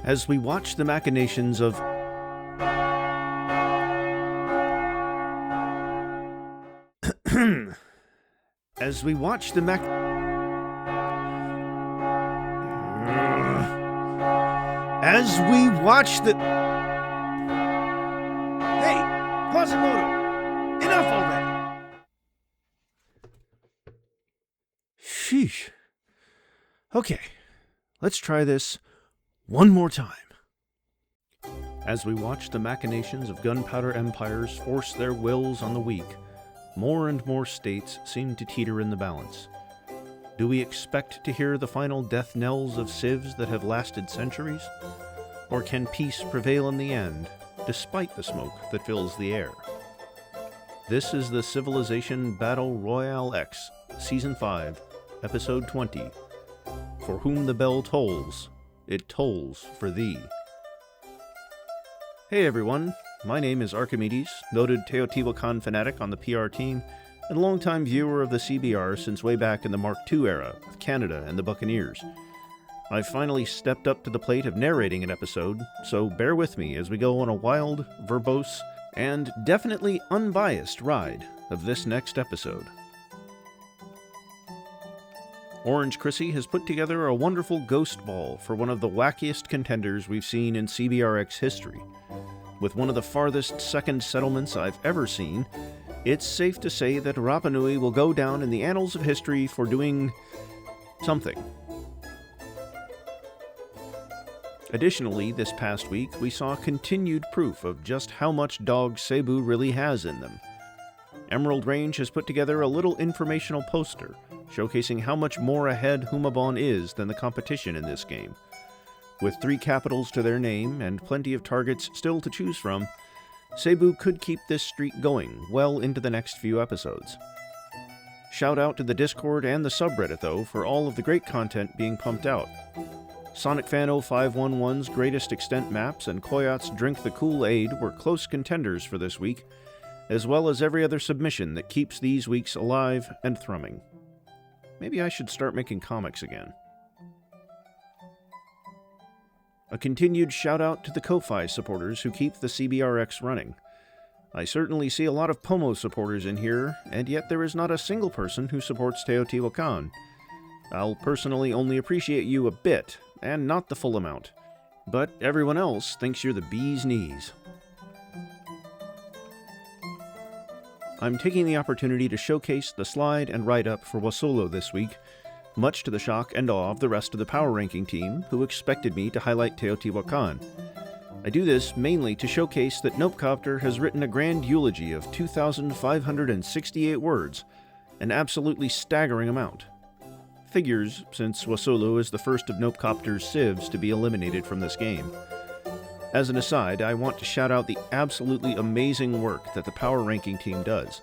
As we watch the machinations of... As we watch the As we watch the... Hey! Quasimodo! Enough already! Sheesh. Okay, let's try this one more time. As we watch the machinations of gunpowder empires force their wills on the weak, more and more states seem to teeter in the balance. Do we expect to hear the final death knells of civs that have lasted centuries? Or can peace prevail in the end, despite the smoke that fills the air? This is the Civilization Battle Royale X, Season 5, Episode 20. For whom the bell tolls, it tolls for thee. Hey everyone, my name is Archimedes, noted Teotihuacan fanatic on the PR team, and longtime viewer of the CBR since way back in the Mark II era, with Canada and the Buccaneers. I've finally stepped up to the plate of narrating an episode, so bear with me as we go on a wild, verbose, and definitely unbiased ride of this next episode. Orange Chrissy has put together a wonderful ghost ball for one of the wackiest contenders we've seen in CBRX history. With one of the farthest second settlements I've ever seen, it's safe to say that Rapa Nui will go down in the annals of history for doing something. Additionally, this past week, we saw continued proof of just how much dog Cebu really has in them. Emerald Range has put together a little informational poster, showcasing how much more ahead Humabon is than the competition in this game. With 3 capitals to their name and plenty of targets still to choose from, Cebu could keep this streak going well into the next few episodes. Shout out to the Discord and the subreddit, though, for all of the great content being pumped out. Sonic Fan 0511's Greatest Extent maps and Koyot's Drink the Kool-Aid were close contenders for this week, as well as every other submission that keeps these weeks alive and thrumming. Maybe I should start making comics again. A continued shout-out to the Ko-Fi supporters who keep the CBRX running. I certainly see a lot of Pomo supporters in here, and yet there is not a single person who supports Teotihuacan. I'll personally only appreciate you a bit, and not the full amount. But everyone else thinks you're the bee's knees. I'm taking the opportunity to showcase the slide and write-up for Wasolo this week, much to the shock and awe of the rest of the power ranking team, who expected me to highlight Teotihuacan. I do this mainly to showcase that Nopecopter has written a grand eulogy of 2,568 words, an absolutely staggering amount. Figures, since Wasolo is the first of Nopecopter's civs to be eliminated from this game. As an aside, I want to shout out the absolutely amazing work that the power ranking team does.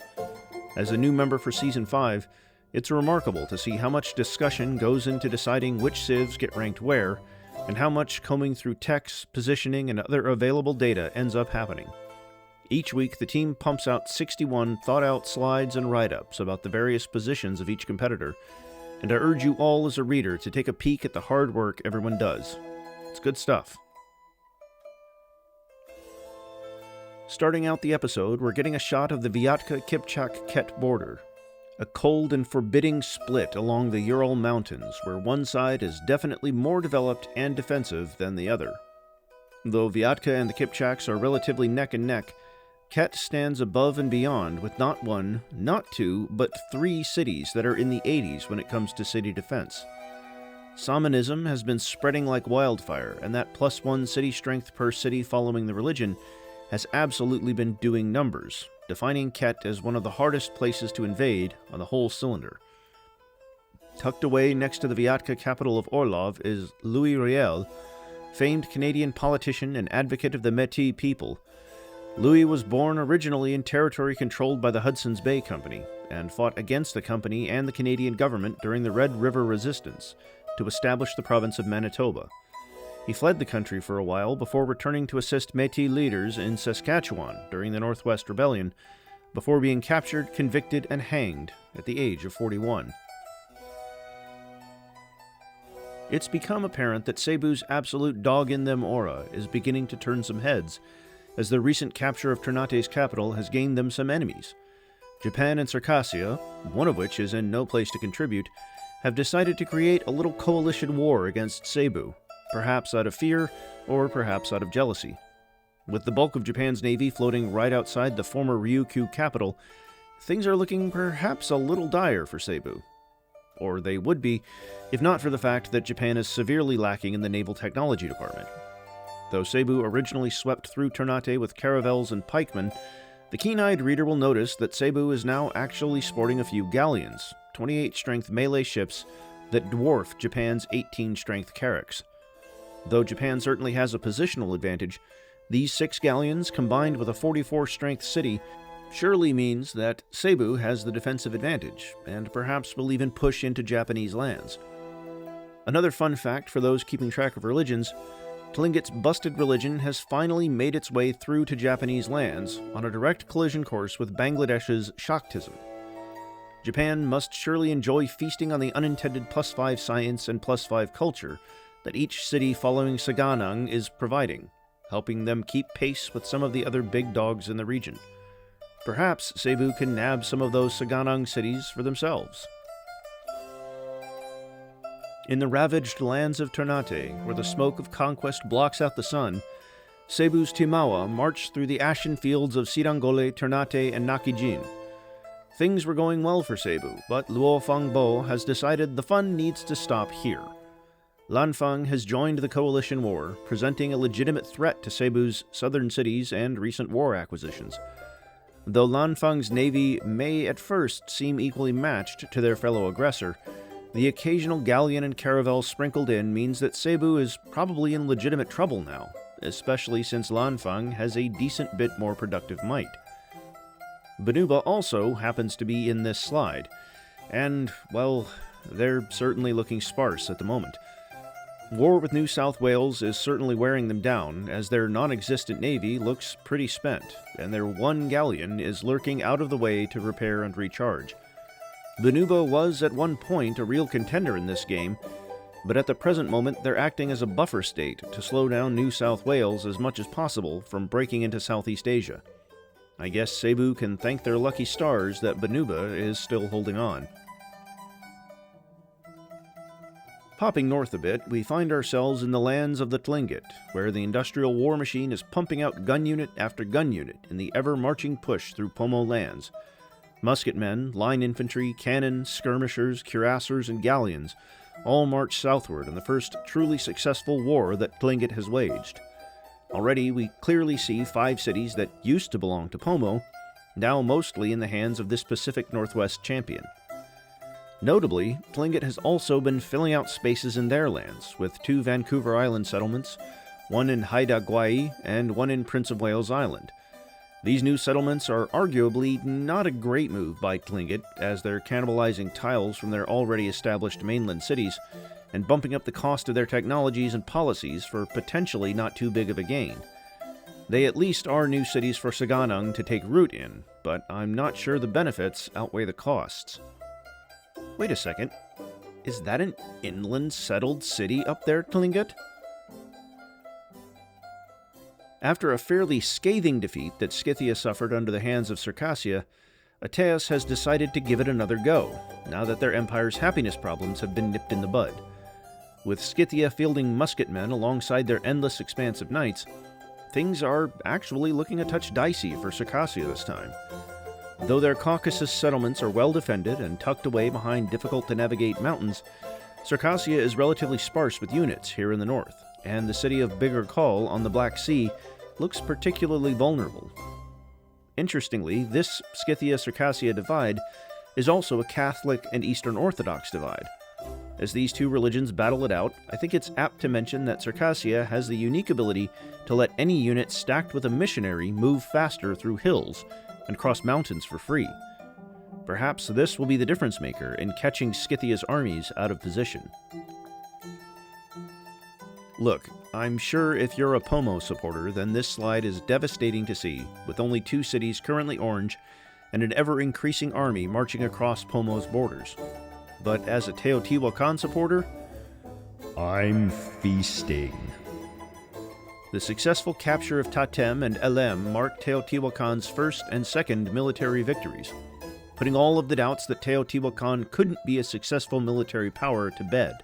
As a new member for Season 5, it's remarkable to see how much discussion goes into deciding which civs get ranked where, and how much combing through text, positioning, and other available data ends up happening. Each week, the team pumps out 61 thought-out slides and write-ups about the various positions of each competitor, and I urge you all as a reader to take a peek at the hard work everyone does. It's good stuff. Starting out the episode, we're getting a shot of the Vyatka-Kipchak-Ket border, a cold and forbidding split along the Ural Mountains, where one side is definitely more developed and defensive than the other. Though Vyatka and the Kipchaks are relatively neck and neck, Ket stands above and beyond with not 1, not 2, but 3 cities that are in the 80s when it comes to city defense. Shamanism has been spreading like wildfire, and that +1 city strength per city following the religion has absolutely been doing numbers, defining Ket as one of the hardest places to invade on the whole cylinder. Tucked away next to the Vyatka capital of Orlov is Louis Royale, famed Canadian politician and advocate of the Métis people. Louis was born originally in territory controlled by the Hudson's Bay Company, and fought against the company and the Canadian government during the Red River Resistance to establish the province of Manitoba. He fled the country for a while before returning to assist Métis leaders in Saskatchewan during the Northwest Rebellion, before being captured, convicted, and hanged at the age of 41. it's become apparent that Cebu's absolute dog-in-them aura is beginning to turn some heads, as the recent capture of Ternate's capital has gained them some enemies. Japan and Circassia, one of which is in no place to contribute, have decided to create a little coalition war against Cebu, perhaps out of fear or perhaps out of jealousy. With the bulk of Japan's navy floating right outside the former Ryukyu capital, things are looking perhaps a little dire for Cebu. Or they would be, if not for the fact that Japan is severely lacking in the naval technology department. Though Cebu originally swept through Ternate with caravels and pikemen, the keen-eyed reader will notice that Cebu is now actually sporting a few galleons, 28-strength melee ships that dwarf Japan's 18-strength carracks. Though Japan certainly has a positional advantage, these 6 galleons, combined with a 44-strength city, surely means that Cebu has the defensive advantage, and perhaps will even push into Japanese lands. Another fun fact for those keeping track of religions, Tlingit's busted religion has finally made its way through to Japanese lands on a direct collision course with Bangladesh's Shaktism. Japan must surely enjoy feasting on the unintended +5 science and +5 culture that each city following Saganang is providing, helping them keep pace with some of the other big dogs in the region. Perhaps Cebu can nab some of those Saganang cities for themselves. In the ravaged lands of Ternate, where the smoke of conquest blocks out the sun, Cebu's Timawa marched through the ashen fields of Sirangole, Ternate, and Nakijin. Things were going well for Cebu, but Luo Fangbo has decided the fun needs to stop here. Lanfang has joined the coalition war, presenting a legitimate threat to Cebu's southern cities and recent war acquisitions. Though Lanfang's navy may at first seem equally matched to their fellow aggressor, the occasional galleon and caravel sprinkled in means that Cebu is probably in legitimate trouble now, especially since Lanfang has a decent bit more productive might. Banuba also happens to be in this slide, and, well, they're certainly looking sparse at the moment. War with New South Wales is certainly wearing them down, as their non-existent navy looks pretty spent, and their one galleon is lurking out of the way to repair and recharge. Banuba was at one point a real contender in this game, but at the present moment they're acting as a buffer state to slow down New South Wales as much as possible from breaking into Southeast Asia. I guess Cebu can thank their lucky stars that Banuba is still holding on. Popping north a bit, we find ourselves in the lands of the Tlingit, where the industrial war machine is pumping out gun unit after gun unit in the ever-marching push through Pomo lands. Musketmen, line infantry, cannon, skirmishers, cuirassiers, and galleons all march southward in the first truly successful war that Tlingit has waged. Already, we clearly see 5 cities that used to belong to Pomo, now mostly in the hands of this Pacific Northwest champion. Notably, Tlingit has also been filling out spaces in their lands, with 2 Vancouver Island settlements, one in Haida Gwaii and one in Prince of Wales Island. These new settlements are arguably not a great move by Tlingit, as they're cannibalizing tiles from their already established mainland cities, and bumping up the cost of their technologies and policies for potentially not too big of a gain. They at least are new cities for Saganang to take root in, but I'm not sure the benefits outweigh the costs. Wait a second, is that an inland settled city up there, Tlingit? After a fairly scathing defeat that Scythia suffered under the hands of Circassia, Ateas has decided to give it another go, now that their empire's happiness problems have been nipped in the bud. With Scythia fielding musketmen alongside their endless expanse of knights, things are actually looking a touch dicey for Circassia this time. Though their Caucasus settlements are well defended and tucked away behind difficult-to-navigate mountains, Circassia is relatively sparse with units here in the north, and the city of Bigger Call on the Black Sea looks particularly vulnerable. Interestingly, this Scythia-Circassia divide is also a Catholic and Eastern Orthodox divide. As these two religions battle it out, I think it's apt to mention that Circassia has the unique ability to let any unit stacked with a missionary move faster through hills and cross mountains for free. Perhaps this will be the difference maker in catching Scythia's armies out of position. Look, I'm sure if you're a Pomo supporter, then this slide is devastating to see, with only 2 cities currently orange and an ever-increasing army marching across Pomo's borders. But as a Teotihuacan supporter, I'm feasting. The successful capture of Tatem and Elem marked Teotihuacan's first and second military victories, putting all of the doubts that Teotihuacan couldn't be a successful military power to bed.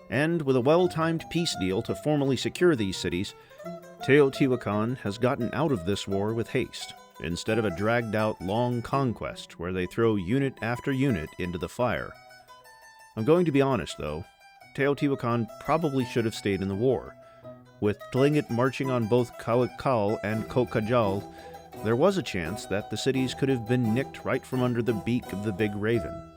And with a well-timed peace deal to formally secure these cities, Teotihuacan has gotten out of this war with haste, instead of a dragged-out long conquest where they throw unit after unit into the fire. I'm going to be honest, though. Teotihuacan probably should have stayed in the war. With Tlingit marching on both Cauacal and Cocajal, there was a chance that the cities could have been nicked right from under the beak of the Big Raven.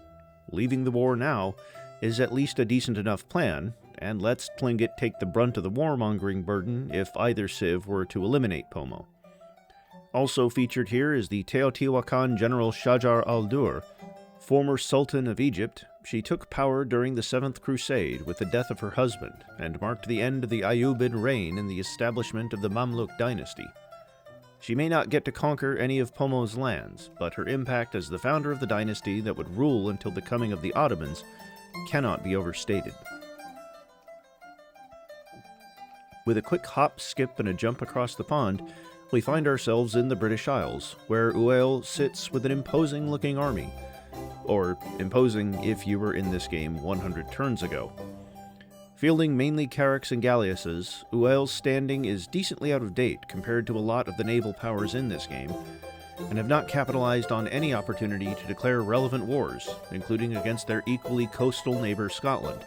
Leaving the war now is at least a decent enough plan, and lets Tlingit take the brunt of the warmongering burden if either civ were to eliminate Pomo. Also featured here is the Teotihuacan General Shajar al-Dur. Former Sultan of Egypt, she took power during the Seventh Crusade with the death of her husband, and marked the end of the Ayyubid reign and the establishment of the Mamluk dynasty. She may not get to conquer any of Pomo's lands, but her impact as the founder of the dynasty that would rule until the coming of the Ottomans cannot be overstated. With a quick hop, skip, and a jump across the pond, we find ourselves in the British Isles, where Uail sits with an imposing-looking army. Or imposing if you were in this game 100 turns ago. Fielding mainly Carracks and Galleasses, Uail's standing is decently out of date compared to a lot of the naval powers in this game, and have not capitalized on any opportunity to declare relevant wars, including against their equally coastal neighbor Scotland.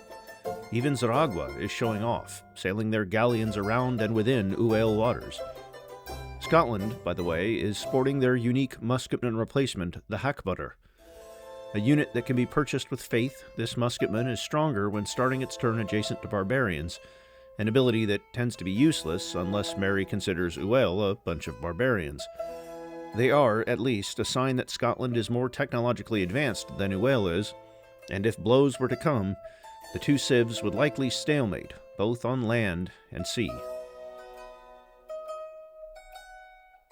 Even Zaragua is showing off, sailing their galleons around and within Uail waters. Scotland, by the way, is sporting their unique musketman replacement, the Hackbutter. A unit that can be purchased with faith, this musketman is stronger when starting its turn adjacent to barbarians, an ability that tends to be useless unless Mary considers Uail a bunch of barbarians. They are, at least, a sign that Scotland is more technologically advanced than Uail is, and if blows were to come, the two civs would likely stalemate, both on land and sea.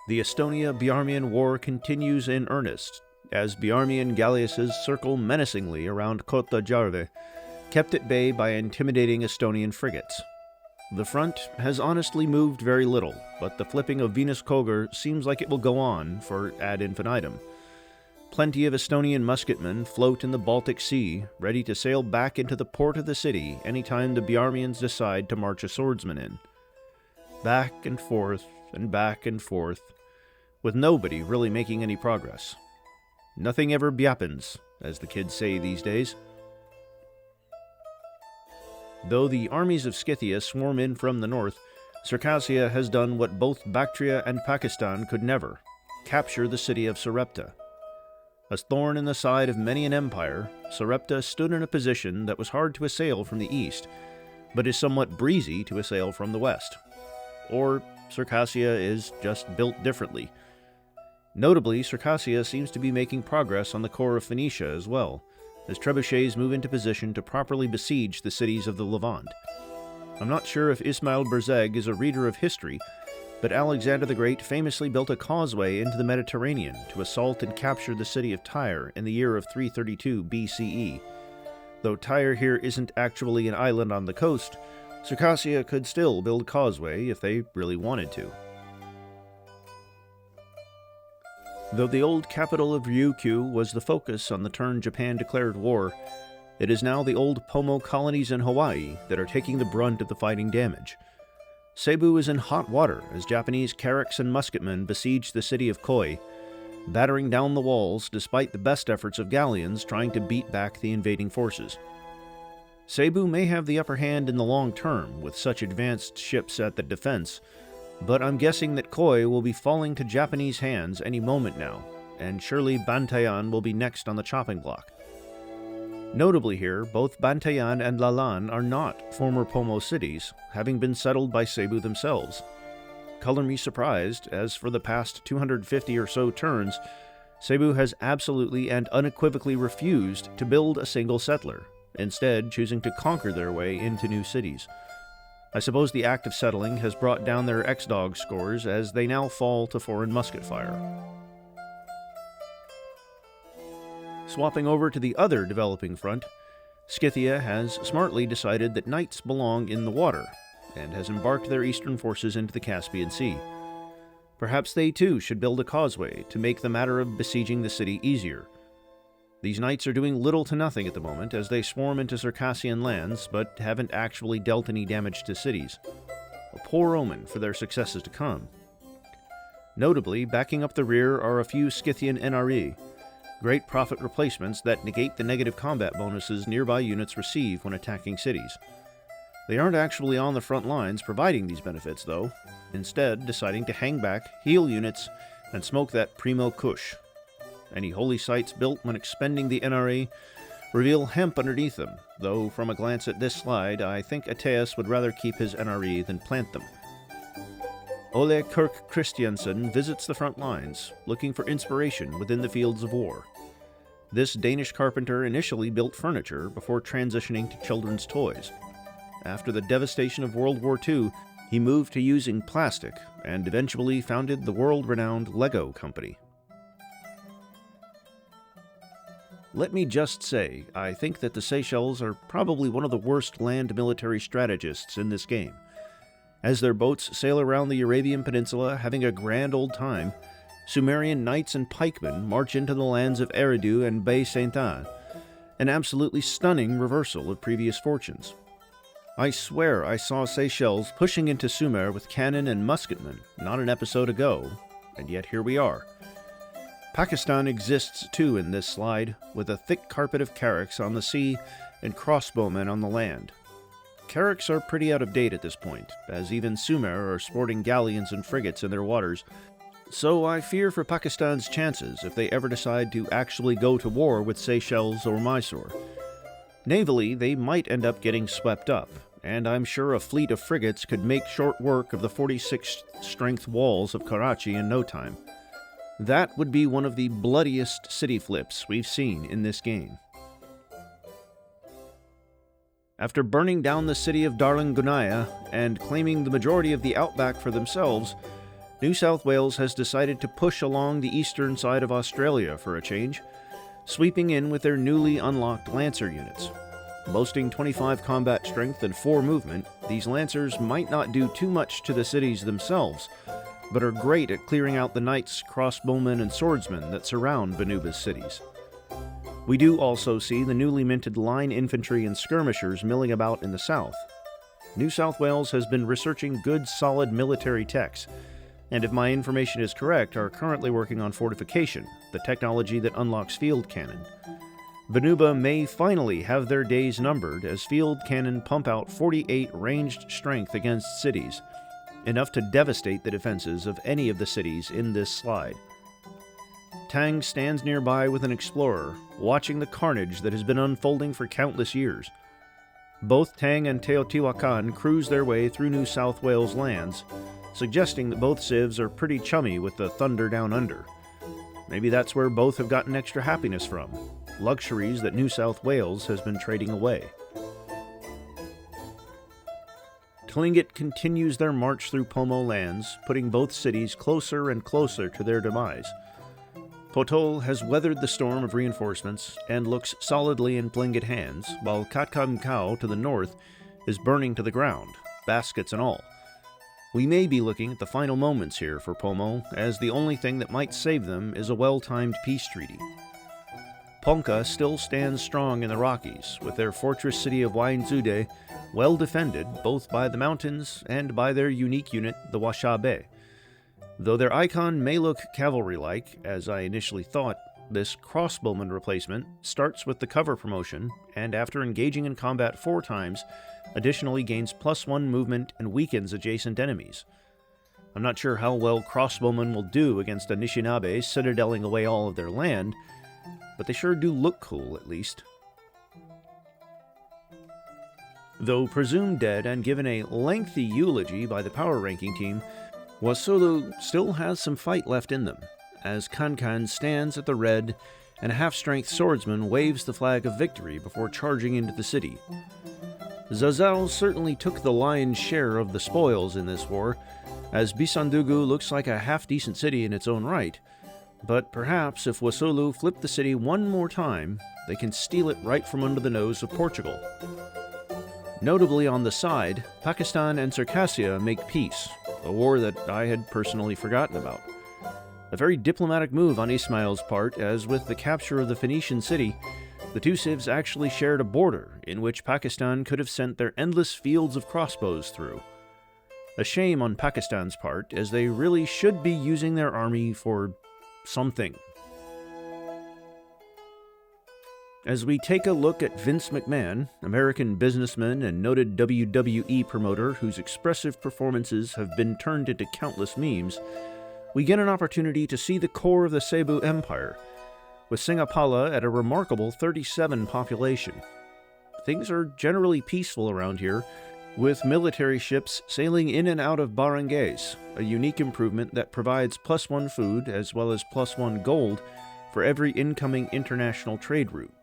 The Estonia-Biarmian War continues in earnest, as Biarmian galleasses circle menacingly around Kota Jarve, kept at bay by intimidating Estonian frigates. The front has honestly moved very little, but the flipping of Venus Koger seems like it will go on for ad infinitum. Plenty of Estonian musketmen float in the Baltic Sea, ready to sail back into the port of the city anytime the Biarmians decide to march a swordsman in. Back and forth, with nobody really making any progress. Nothing ever byappens, as the kids say these days. Though the armies of Scythia swarm in from the north, Circassia has done what both Bactria and Pakistan could never: capture the city of Sarepta. A thorn in the side of many an empire, Sarepta stood in a position that was hard to assail from the east, but is somewhat breezy to assail from the west. Or Circassia is just built differently. Notably, Circassia seems to be making progress on the core of Phoenicia as well, as trebuchets move into position to properly besiege the cities of the Levant. I'm not sure if Ismail Berzeg is a reader of history, but Alexander the Great famously built a causeway into the Mediterranean to assault and capture the city of Tyre in the year of 332 BCE. Though Tyre here isn't actually an island on the coast, Circassia could still build a causeway if they really wanted to. Though the old capital of Ryukyu was the focus on the turn Japan declared war, it is now the old Pomo colonies in Hawaii that are taking the brunt of the fighting damage. Cebu is in hot water as Japanese Carracks and musketmen besiege the city of Koi, battering down the walls despite the best efforts of galleons trying to beat back the invading forces. Cebu may have the upper hand in the long term with such advanced ships at the defense, but I'm guessing that Koi will be falling to Japanese hands any moment now, and surely Bantayan will be next on the chopping block. Notably here, both Bantayan and Lalan are not former Pomo cities, having been settled by Cebu themselves. Color me surprised, as for the past 250 or so turns, Cebu has absolutely and unequivocally refused to build a single settler, instead choosing to conquer their way into new cities. I suppose the act of settling has brought down their X-Dog scores as they now fall to foreign musket fire. Swapping over to the other developing front, Scythia has smartly decided that knights belong in the water, and has embarked their eastern forces into the Caspian Sea. Perhaps they too should build a causeway to make the matter of besieging the city easier. These knights are doing little to nothing at the moment as they swarm into Circassian lands, but haven't actually dealt any damage to cities. A poor omen for their successes to come. Notably, backing up the rear are a few Scythian NRE, great profit replacements that negate the negative combat bonuses nearby units receive when attacking cities. They aren't actually on the front lines providing these benefits, though, instead deciding to hang back, heal units, and smoke that primo kush. Any holy sites built when expending the NRA reveal hemp underneath them, though from a glance at this slide, I think Ateus would rather keep his NRE than plant them. Ole Kirk Christiansen visits the front lines, looking for inspiration within the fields of war. This Danish carpenter initially built furniture before transitioning to children's toys. After the devastation of World War II, he moved to using plastic and eventually founded the world-renowned Lego company. Let me just say, I think that the Seychelles are probably one of the worst land military strategists in this game. As their boats sail around the Arabian Peninsula having a grand old time, Sumerian knights and pikemen march into the lands of Eridu and Bay Saint-Anne, an absolutely stunning reversal of previous fortunes. I swear I saw Seychelles pushing into Sumer with cannon and musketmen not an episode ago, and yet here we are. Pakistan exists too in this slide, with a thick carpet of carracks on the sea and crossbowmen on the land. Carracks are pretty out of date at this point, as even Sumer are sporting galleons and frigates in their waters, so I fear for Pakistan's chances if they ever decide to actually go to war with Seychelles or Mysore. Navally, they might end up getting swept up, and I'm sure a fleet of frigates could make short work of the 46-strength walls of Karachi in no time. That would be one of the bloodiest city flips we've seen in this game. After burning down the city of Darlangunaya and claiming the majority of the outback for themselves, New South Wales has decided to push along the eastern side of Australia for a change, sweeping in with their newly unlocked Lancer units. Boasting 25 combat strength and 4 movement, these Lancers might not do too much to the cities themselves, but are great at clearing out the knights, crossbowmen, and swordsmen that surround Banuba's cities. We do also see the newly minted line infantry and skirmishers milling about in the south. New South Wales has been researching good, solid military techs, and if my information is correct, are currently working on fortification, the technology that unlocks field cannon. Banuba may finally have their days numbered as field cannon pump out 48 ranged strength against cities, enough to devastate the defenses of any of the cities in this slide. Tang stands nearby with an explorer, watching the carnage that has been unfolding for countless years. Both Tang and Teotihuacan cruise their way through New South Wales lands, suggesting that both civs are pretty chummy with the thunder down under. Maybe that's where both have gotten extra happiness from, luxuries that New South Wales has been trading away. Tlingit continues their march through Pomo lands, putting both cities closer and closer to their demise. Potol has weathered the storm of reinforcements and looks solidly in Tlingit hands, while Katkam Kao to the north is burning to the ground, baskets and all. We may be looking at the final moments here for Pomo, as the only thing that might save them is a well-timed peace treaty. Ponca still stands strong in the Rockies, with their fortress city of Wainzude well defended both by the mountains and by their unique unit, the Washabe. Though their icon may look cavalry-like, as I initially thought, this crossbowman replacement starts with the cover promotion, and after engaging in combat 4 times, additionally gains +1 movement and weakens adjacent enemies. I'm not sure how well crossbowmen will do against Anishinaabe citadeling away all of their land, but they sure do look cool, at least. Though presumed dead and given a lengthy eulogy by the power ranking team, Wasulu still has some fight left in them, as Kankan stands at the red and a half-strength swordsman waves the flag of victory before charging into the city. Zazal certainly took the lion's share of the spoils in this war, as Bisandugu looks like a half-decent city in its own right, But perhaps if Wassoulou flip the city one more time, they can steal it right from under the nose of Portugal. Notably on the side, Pakistan and Circassia make peace, a war that I had personally forgotten about. A very diplomatic move on Ismail's part, as with the capture of the Phoenician city, the two civs actually shared a border in which Pakistan could have sent their endless fields of crossbows through. A shame on Pakistan's part, as they really should be using their army for something. As we take a look at Vince McMahon, American businessman and noted WWE promoter whose expressive performances have been turned into countless memes, we get an opportunity to see the core of the Cebu Empire, with Singapala at a remarkable 37 population. Things are generally peaceful around here, with military ships sailing in and out of barangays, a unique improvement that provides +1 food as well as +1 gold for every incoming international trade route.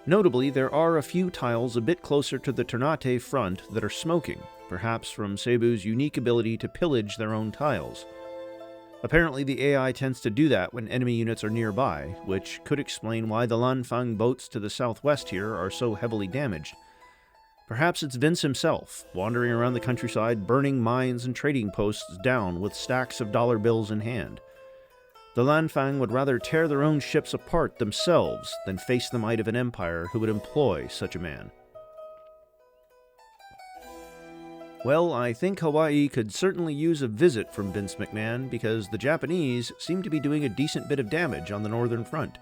Notably, there are a few tiles a bit closer to the Ternate front that are smoking, perhaps from Cebu's unique ability to pillage their own tiles. Apparently the AI tends to do that when enemy units are nearby, which could explain why the Lanfang boats to the southwest here are so heavily damaged. Perhaps it's Vince himself, wandering around the countryside burning mines and trading posts down with stacks of dollar bills in hand. The Lanfang would rather tear their own ships apart themselves than face the might of an empire who would employ such a man. Well, I think Hawaii could certainly use a visit from Vince McMahon because the Japanese seem to be doing a decent bit of damage on the northern front.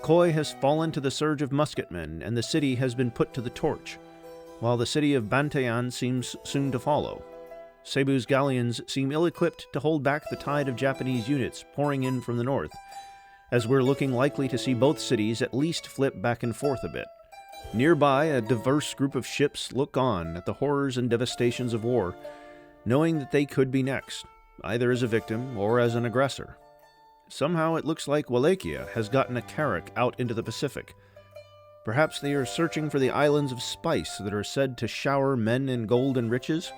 Koi has fallen to the surge of musketmen and the city has been put to the torch, while the city of Bantayan seems soon to follow. Cebu's galleons seem ill-equipped to hold back the tide of Japanese units pouring in from the north, as we're looking likely to see both cities at least flip back and forth a bit. Nearby, a diverse group of ships look on at the horrors and devastations of war, knowing that they could be next, either as a victim or as an aggressor. Somehow it looks like Wallachia has gotten a carrack out into the Pacific. Perhaps they are searching for the islands of spice that are said to shower men in gold and riches?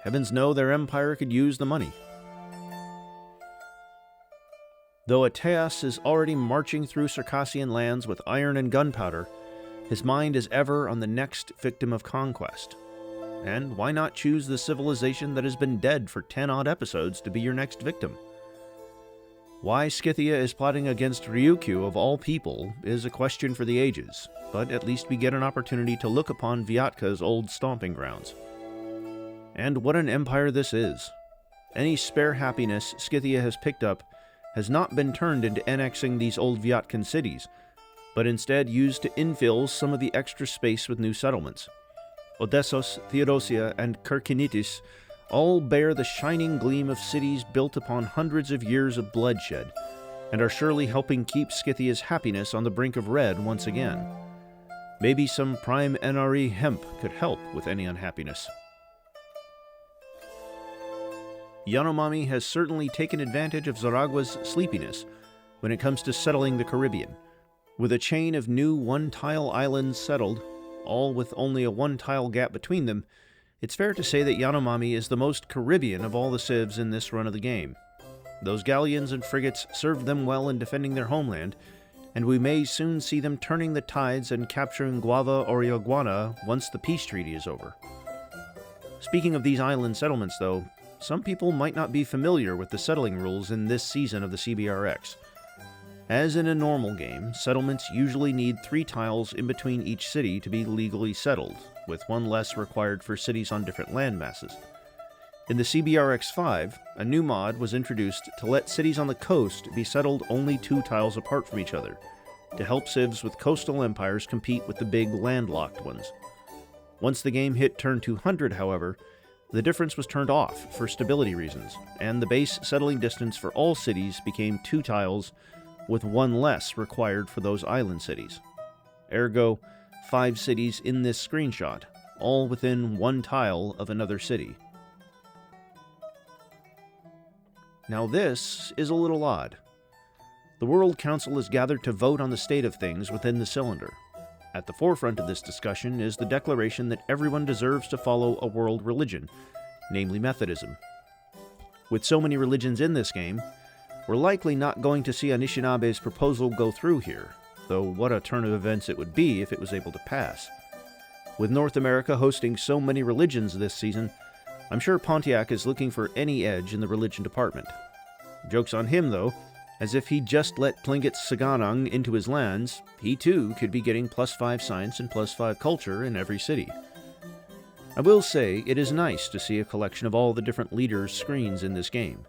Heavens know their empire could use the money. Though Ateas is already marching through Circassian lands with iron and gunpowder, his mind is ever on the next victim of conquest. And why not choose the civilization that has been dead for 10-odd episodes to be your next victim? Why Scythia is plotting against Ryukyu of all people is a question for the ages, but at least we get an opportunity to look upon Viatka's old stomping grounds. And what an empire this is. Any spare happiness Scythia has picked up has not been turned into annexing these old Viatkan cities, but instead used to infill some of the extra space with new settlements. Odessos, Theodosia, and Kirkinitis all bear the shining gleam of cities built upon hundreds of years of bloodshed, and are surely helping keep Scythia's happiness on the brink of red once again. Maybe some prime NRE hemp could help with any unhappiness. Yanomami has certainly taken advantage of Zaragoza's sleepiness when it comes to settling the Caribbean. With a chain of new one-tile islands settled, all with only a one-tile gap between them, it's fair to say that Yanomami is the most Caribbean of all the civs in this run of the game. Those galleons and frigates served them well in defending their homeland, and we may soon see them turning the tides and capturing Guava or Yaguana once the peace treaty is over. Speaking of these island settlements, though, some people might not be familiar with the settling rules in this season of the CBRX. As in a normal game, settlements usually need 3 tiles in between each city to be legally settled, with 1 less required for cities on different land masses. In the CBRX5, a new mod was introduced to let cities on the coast be settled only 2 tiles apart from each other, to help civs with coastal empires compete with the big landlocked ones. Once the game hit turn 200, however, the difference was turned off for stability reasons, and the base settling distance for all cities became 2 tiles, with 1 less required for those island cities. Ergo, 5 cities in this screenshot, all within 1 tile of another city. Now this is a little odd. The World Council is gathered to vote on the state of things within the cylinder. At the forefront of this discussion is the declaration that everyone deserves to follow a world religion, namely Methodism. With so many religions in this game, We're likely not going to see Anishinabe's proposal go through here, though what a turn of events it would be if it was able to pass. With North America hosting so many religions this season, I'm sure Pontiac is looking for any edge in the religion department. Joke's on him, though, as if he just let Tlingit Saganang into his lands, he too could be getting +5 science and +5 culture in every city. I will say, it is nice to see a collection of all the different leaders' screens in this game.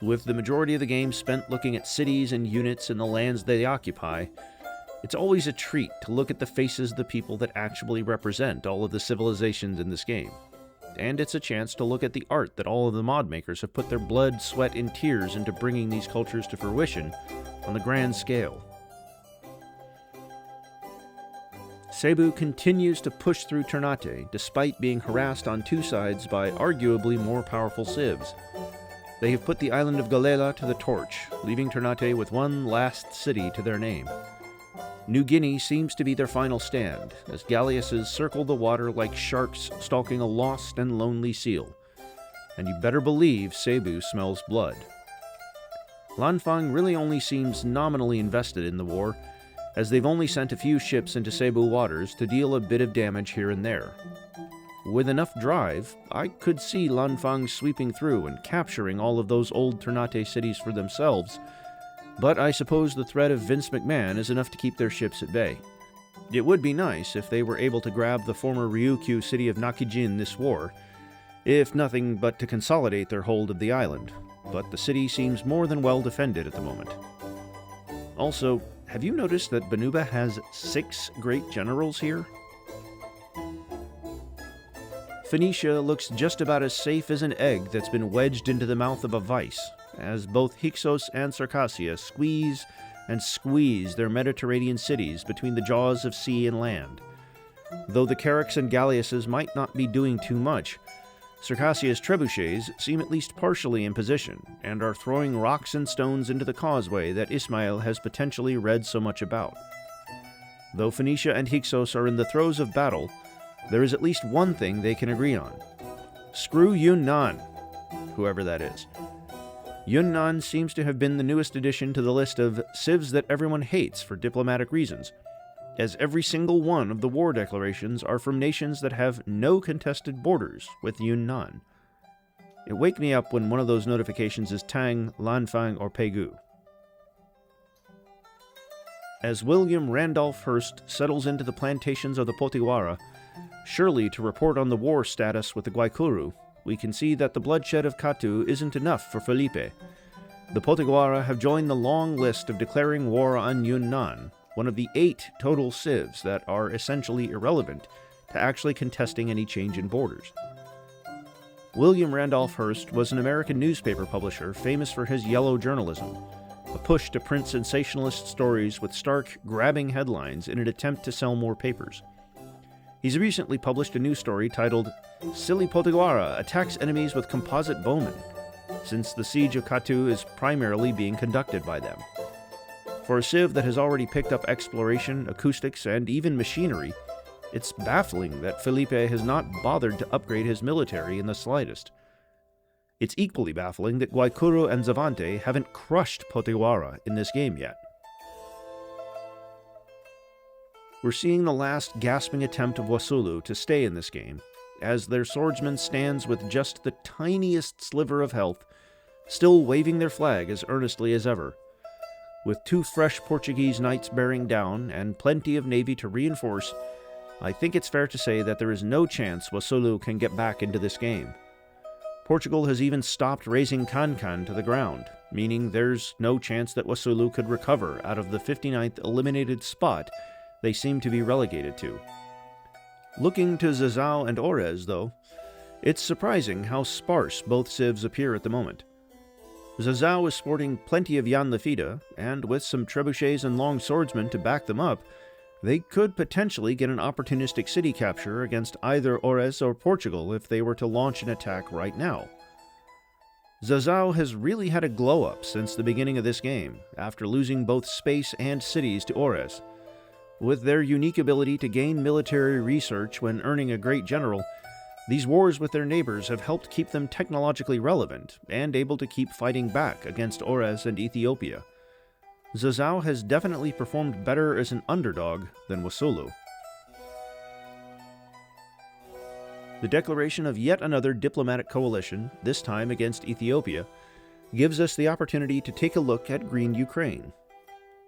With the majority of the game spent looking at cities and units and the lands they occupy, it's always a treat to look at the faces of the people that actually represent all of the civilizations in this game. And it's a chance to look at the art that all of the mod makers have put their blood, sweat, and tears into bringing these cultures to fruition on the grand scale. Cebu continues to push through Ternate despite being harassed on two sides by arguably more powerful civs. They have put the island of Galela to the torch, leaving Ternate with one last city to their name. New Guinea seems to be their final stand, as galleasses circle the water like sharks stalking a lost and lonely seal. And you better believe Cebu smells blood. Lanfang really only seems nominally invested in the war, as they've only sent a few ships into Cebu waters to deal a bit of damage here and there. With enough drive, I could see Lanfang sweeping through and capturing all of those old Ternate cities for themselves, but I suppose the threat of Vince McMahon is enough to keep their ships at bay. It would be nice if they were able to grab the former Ryukyu city of Nakijin this war, if nothing but to consolidate their hold of the island, but the city seems more than well defended at the moment. Also, have you noticed that Banuba has 6 great generals here? Phoenicia looks just about as safe as an egg that's been wedged into the mouth of a vice, as both Hyksos and Circassia squeeze and squeeze their Mediterranean cities between the jaws of sea and land. Though the Carracks and Galleasses might not be doing too much, Circassia's trebuchets seem at least partially in position, and are throwing rocks and stones into the causeway that Ismail has potentially read so much about. Though Phoenicia and Hyksos are in the throes of battle, there is at least one thing they can agree on. Screw Yunnan, whoever that is. Yunnan seems to have been the newest addition to the list of civs that everyone hates for diplomatic reasons, as every single one of the war declarations are from nations that have no contested borders with Yunnan. It wake me up when one of those notifications is Tang, Lanfang, or Pegu. As William Randolph Hearst settles into the plantations of the Potiguara, surely to report on the war status with the Guaycuru, we can see that the bloodshed of Katu isn't enough for Felipe. The Potiguara have joined the long list of declaring war on Yunnan, one of the 8 total civs that are essentially irrelevant to actually contesting any change in borders. William Randolph Hearst was an American newspaper publisher famous for his yellow journalism, a push to print sensationalist stories with stark, grabbing headlines in an attempt to sell more papers. He's recently published a new story titled, "Silly Potiguara Attacks Enemies with Composite Bowmen," since the siege of Katu is primarily being conducted by them. For a civ that has already picked up exploration, acoustics, and even machinery, it's baffling that Felipe has not bothered to upgrade his military in the slightest. It's equally baffling that Guaycuru and Zavante haven't crushed Potiguara in this game yet. We're seeing the last gasping attempt of Wasulu to stay in this game, as their swordsman stands with just the tiniest sliver of health, still waving their flag as earnestly as ever. With 2 fresh Portuguese knights bearing down, and plenty of navy to reinforce, I think it's fair to say that there is no chance Wasulu can get back into this game. Portugal has even stopped razing Kankan to the ground, meaning there's no chance that Wasulu could recover out of the 59th eliminated spot they seem to be relegated to. Looking to Zazao and Orez, though, it's surprising how sparse both civs appear at the moment. Zazao is sporting plenty of Yan Lafida, and with some trebuchets and long swordsmen to back them up, they could potentially get an opportunistic city capture against either Orez or Portugal if they were to launch an attack right now. Zazao has really had a glow-up since the beginning of this game, after losing both space and cities to Orez. With their unique ability to gain military research when earning a great general, These wars with their neighbors have helped keep them technologically relevant and able to keep fighting back against Ores and Ethiopia. Zazao has definitely performed better as an underdog than Wasulu. The declaration of yet another diplomatic coalition, this time against Ethiopia, gives us the opportunity to take a look at Green Ukraine.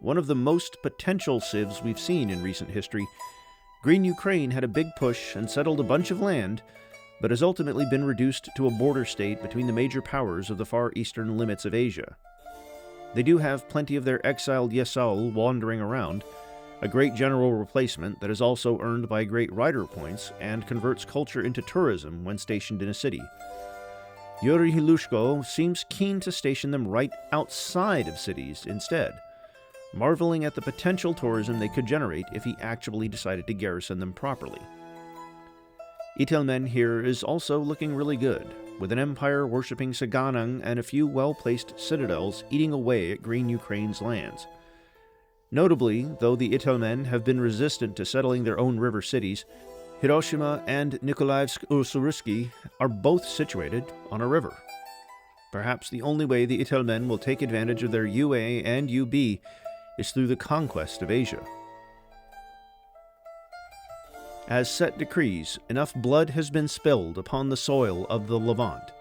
One of the most potential civs we've seen in recent history, Green Ukraine had a big push and settled a bunch of land, but has ultimately been reduced to a border state between the major powers of the far eastern limits of Asia. They do have plenty of their exiled Yesaul wandering around, a great general replacement that is also earned by great rider points and converts culture into tourism when stationed in a city. Yuri Hilushko seems keen to station them right outside of cities instead, marveling at the potential tourism they could generate if he actually decided to garrison them properly. Itelmen here is also looking really good, with an empire worshipping Saganang and a few well-placed citadels eating away at Green Ukraine's lands. Notably, though the Itelmen have been resistant to settling their own river cities, Hiroshima and Nikolaevsk-Ussuriski are both situated on a river. Perhaps the only way the Itelmen will take advantage of their UA and UB is through the conquest of Asia. As Set decrees, enough blood has been spilled upon the soil of the Levant.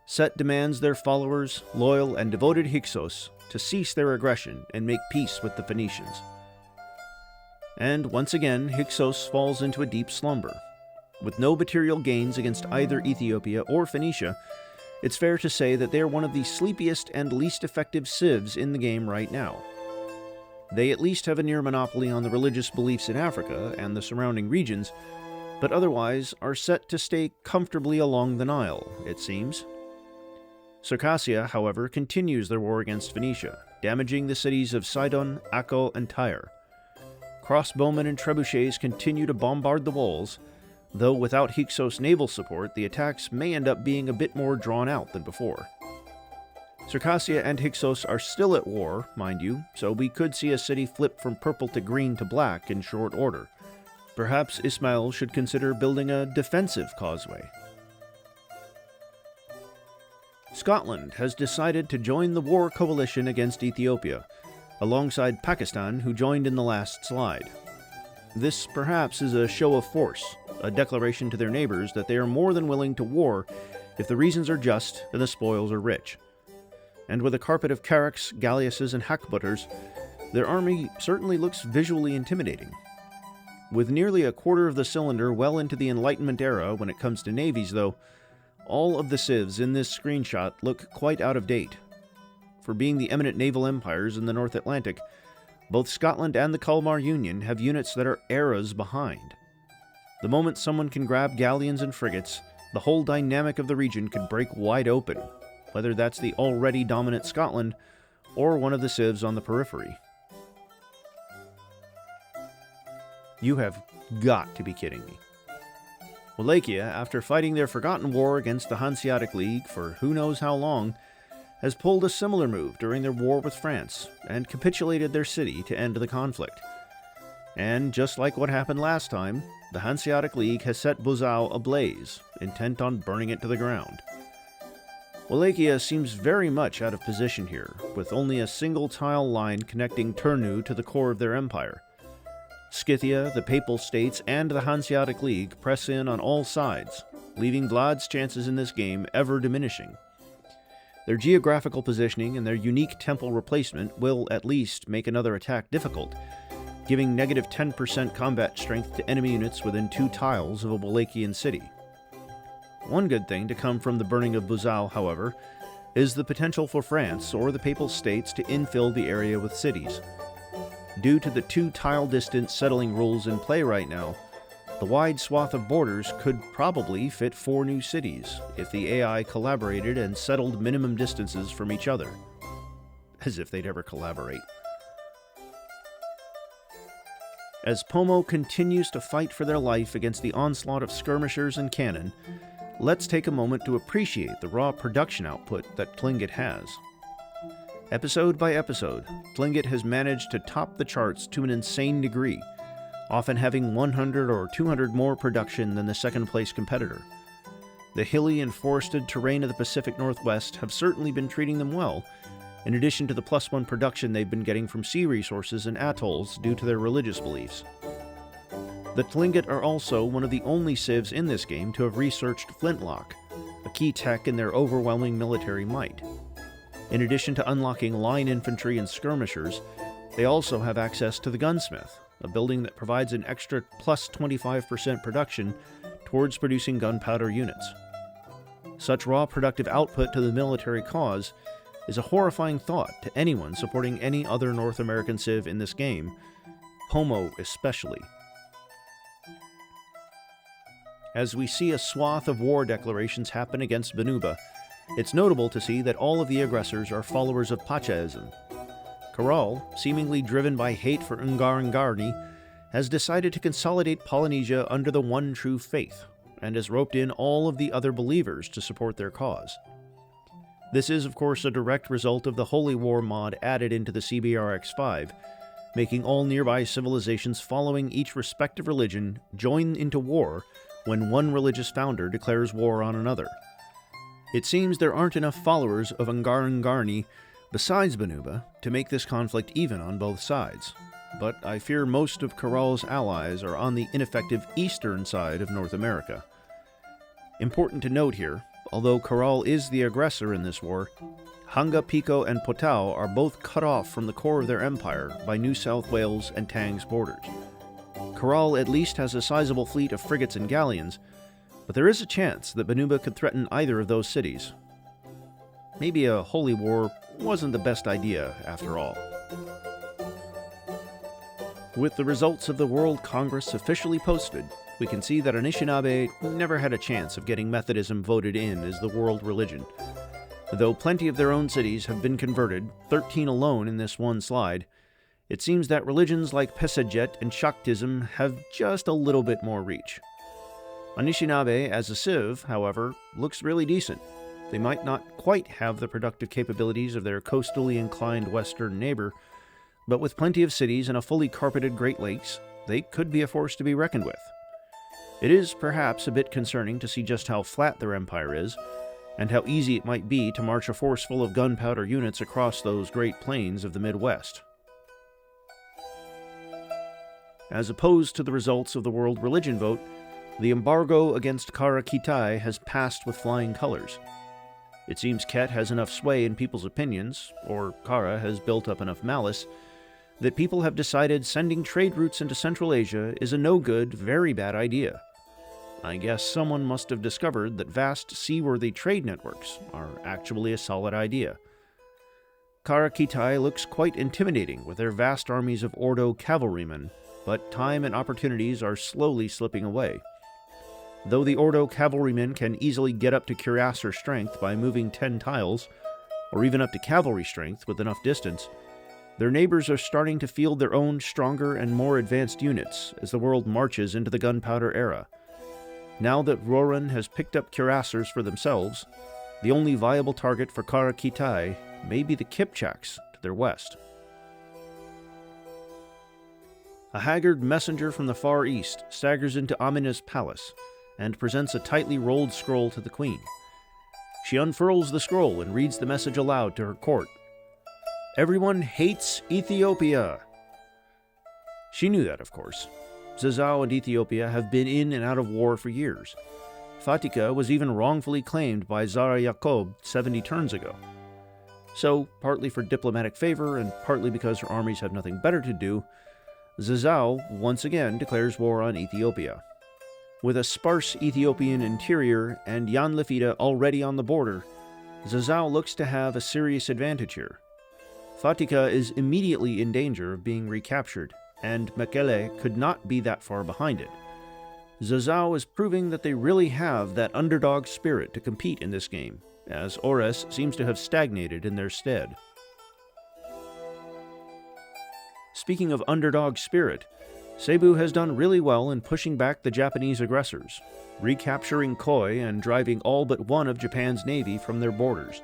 Set demands their followers, loyal and devoted Hyksos, to cease their aggression and make peace with the Phoenicians. And once again, Hyksos falls into a deep slumber. With no material gains against either Ethiopia or Phoenicia, it's fair to say that they are one of the sleepiest and least effective civs in the game right now. They at least have a near monopoly on the religious beliefs in Africa and the surrounding regions, but otherwise are set to stay comfortably along the Nile, it seems. Circassia, however, continues their war against Phoenicia, damaging the cities of Sidon, Akko, and Tyre. Crossbowmen and trebuchets continue to bombard the walls, though without Hyksos naval support, the attacks may end up being a bit more drawn out than before. Circassia and Hyksos are still at war, mind you, so we could see a city flip from purple to green to black in short order. Perhaps Ismail should consider building a defensive causeway. Scotland has decided to join the war coalition against Ethiopia, alongside Pakistan, who joined in the last slide. This perhaps is a show of force, a declaration to their neighbors that they are more than willing to war if the reasons are just and the spoils are rich. And with a carpet of carracks, galleasses, and hackbutters, their army certainly looks visually intimidating. With nearly a quarter of the cylinder well into the Enlightenment era when it comes to navies, though, all of the civs in this screenshot look quite out of date. For being the eminent naval empires in the North Atlantic, both Scotland and the Kalmar Union have units that are eras behind. The moment someone can grab galleons and frigates, the whole dynamic of the region could break wide open, whether that's the already dominant Scotland or one of the civs on the periphery. You have got to be kidding me. Wallachia, after fighting their forgotten war against the Hanseatic League for who knows how long, has pulled a similar move during their war with France and capitulated their city to end the conflict. And just like what happened last time, the Hanseatic League has set Buzău ablaze, intent on burning it to the ground. Wallachia seems very much out of position here, with only a single tile line connecting Turnu to the core of their empire. Scythia, the Papal States, and the Hanseatic League press in on all sides, leaving Vlad's chances in this game ever diminishing. Their geographical positioning and their unique temple replacement will at least make another attack difficult, giving negative 10% combat strength to enemy units within 2 tiles of a Wallachian city. One good thing to come from the burning of Buzău, however, is the potential for France or the Papal States to infill the area with cities. Due to the 2-tile distance settling rules in play right now, the wide swath of borders could probably fit 4 new cities if the AI collaborated and settled minimum distances from each other. As if they'd ever collaborate. As Pomo continues to fight for their life against the onslaught of skirmishers and cannon, let's take a moment to appreciate the raw production output that Tlingit has. Episode by episode, Tlingit has managed to top the charts to an insane degree, often having 100 or 200 more production than the second-place competitor. The hilly and forested terrain of the Pacific Northwest have certainly been treating them well, in addition to the +1 production they've been getting from sea resources and atolls due to their religious beliefs. The Tlingit are also one of the only civs in this game to have researched flintlock, a key tech in their overwhelming military might. In addition to unlocking line infantry and skirmishers, they also have access to the gunsmith, a building that provides an extra plus 25% production towards producing gunpowder units. Such raw productive output to the military cause is a horrifying thought to anyone supporting any other North American civ in this game, Homo especially. As we see a swath of war declarations happen against Banuba, it's notable to see that all of the aggressors are followers of Pachaism. Caral, seemingly driven by hate for Ungarangarni, has decided to consolidate Polynesia under the one true faith, and has roped in all of the other believers to support their cause. This is, of course, a direct result of the Holy War mod added into the CBRX-5, making all nearby civilizations following each respective religion join into war when one religious founder declares war on another. It seems there aren't enough followers of Ungarangarni besides Banuba to make this conflict even on both sides, but I fear most of Caral's allies are on the ineffective eastern side of North America. Important to note here, although Caral is the aggressor in this war, Hanga, Pico, and Potau are both cut off from the core of their empire by New South Wales and Tang's borders. Caral at least has a sizable fleet of frigates and galleons, but there is a chance that Banuba could threaten either of those cities. Maybe a holy war wasn't the best idea after all. With the results of the World Congress officially posted, we can see that Anishinaabe never had a chance of getting Methodism voted in as the world religion. Though plenty of their own cities have been converted, 13 alone in this one slide, it seems that religions like Pesajet and Shaktism have just a little bit more reach. Anishinaabe as a civ, however, looks really decent. They might not quite have the productive capabilities of their coastally inclined western neighbor, but with plenty of cities and a fully carpeted Great Lakes, they could be a force to be reckoned with. It is perhaps a bit concerning to see just how flat their empire is, and how easy it might be to march a force full of gunpowder units across those great plains of the Midwest. As opposed to the results of the world religion vote, the embargo against Kara Kitai has passed with flying colors. It seems Ket has enough sway in people's opinions, or Kara has built up enough malice, that people have decided sending trade routes into Central Asia is a no-good, very bad idea. I guess someone must have discovered that vast seaworthy trade networks are actually a solid idea. Kara Kitai looks quite intimidating with their vast armies of Ordo cavalrymen, but time and opportunities are slowly slipping away. Though the Ordo cavalrymen can easily get up to cuirassier strength by moving 10 tiles, or even up to cavalry strength with enough distance, their neighbors are starting to field their own stronger and more advanced units as the world marches into the gunpowder era. Now that Roran has picked up cuirassiers for themselves, the only viable target for Kara Kitai may be the Kipchaks to their west. A haggard messenger from the Far East staggers into Amina's palace and presents a tightly rolled scroll to the queen. She unfurls the scroll and reads the message aloud to her court. Everyone hates Ethiopia. She knew that, of course. Zazao and Ethiopia have been in and out of war for years. Fatika was even wrongfully claimed by Zara Yaqob 70 turns ago. So, partly for diplomatic favor and partly because her armies have nothing better to do, Zazao once again declares war on Ethiopia. With a sparse Ethiopian interior and Jan Lefida already on the border, Zazao looks to have a serious advantage here. Fatika is immediately in danger of being recaptured, and Mekele could not be that far behind it. Zazao is proving that they really have that underdog spirit to compete in this game, as Ores seems to have stagnated in their stead. Speaking of underdog spirit, Cebu has done really well in pushing back the Japanese aggressors, recapturing Koi and driving all but one of Japan's navy from their borders.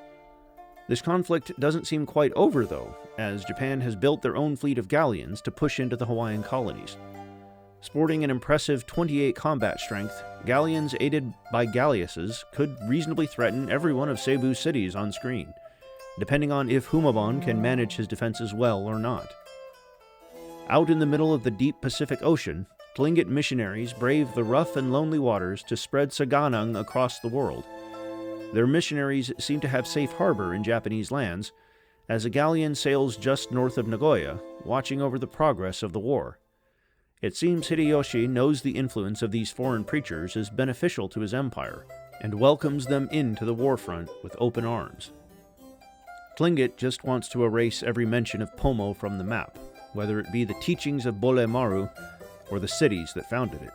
This conflict doesn't seem quite over, though, as Japan has built their own fleet of galleons to push into the Hawaiian colonies. Sporting an impressive 28 combat strength, galleons aided by galleasses could reasonably threaten every one of Cebu's cities on screen, depending on if Humabon can manage his defenses well or not. Out in the middle of the deep Pacific Ocean, Tlingit missionaries brave the rough and lonely waters to spread Saganang across the world. Their missionaries seem to have safe harbor in Japanese lands, as a galleon sails just north of Nagoya, watching over the progress of the war. It seems Hideyoshi knows the influence of these foreign preachers is beneficial to his empire, and welcomes them into the warfront with open arms. Tlingit just wants to erase every mention of Pomo from the map, whether it be the teachings of Bole Maru or the cities that founded it.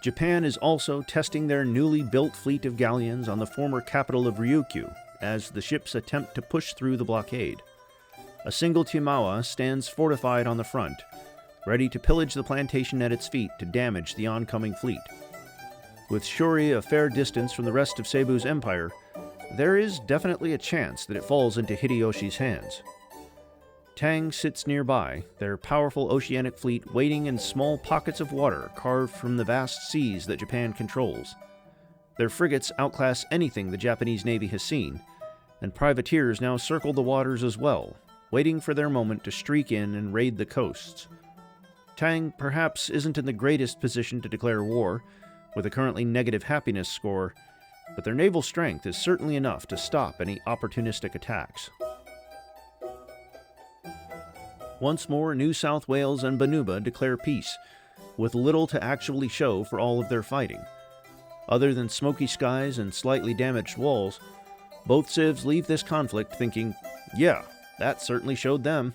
Japan is also testing their newly built fleet of galleons on the former capital of Ryukyu as the ships attempt to push through the blockade. A single Timawa stands fortified on the front, ready to pillage the plantation at its feet to damage the oncoming fleet. With Shuri a fair distance from the rest of Cebu's empire, there is definitely a chance that it falls into Hideyoshi's hands. Tang sits nearby, their powerful oceanic fleet waiting in small pockets of water carved from the vast seas that Japan controls. Their frigates outclass anything the Japanese Navy has seen, and privateers now circle the waters as well, waiting for their moment to streak in and raid the coasts. Tang perhaps isn't in the greatest position to declare war, with a currently negative happiness score, but their naval strength is certainly enough to stop any opportunistic attacks. Once more, New South Wales and Banuba declare peace, with little to actually show for all of their fighting. Other than smoky skies and slightly damaged walls, both civs leave this conflict thinking, yeah, that certainly showed them.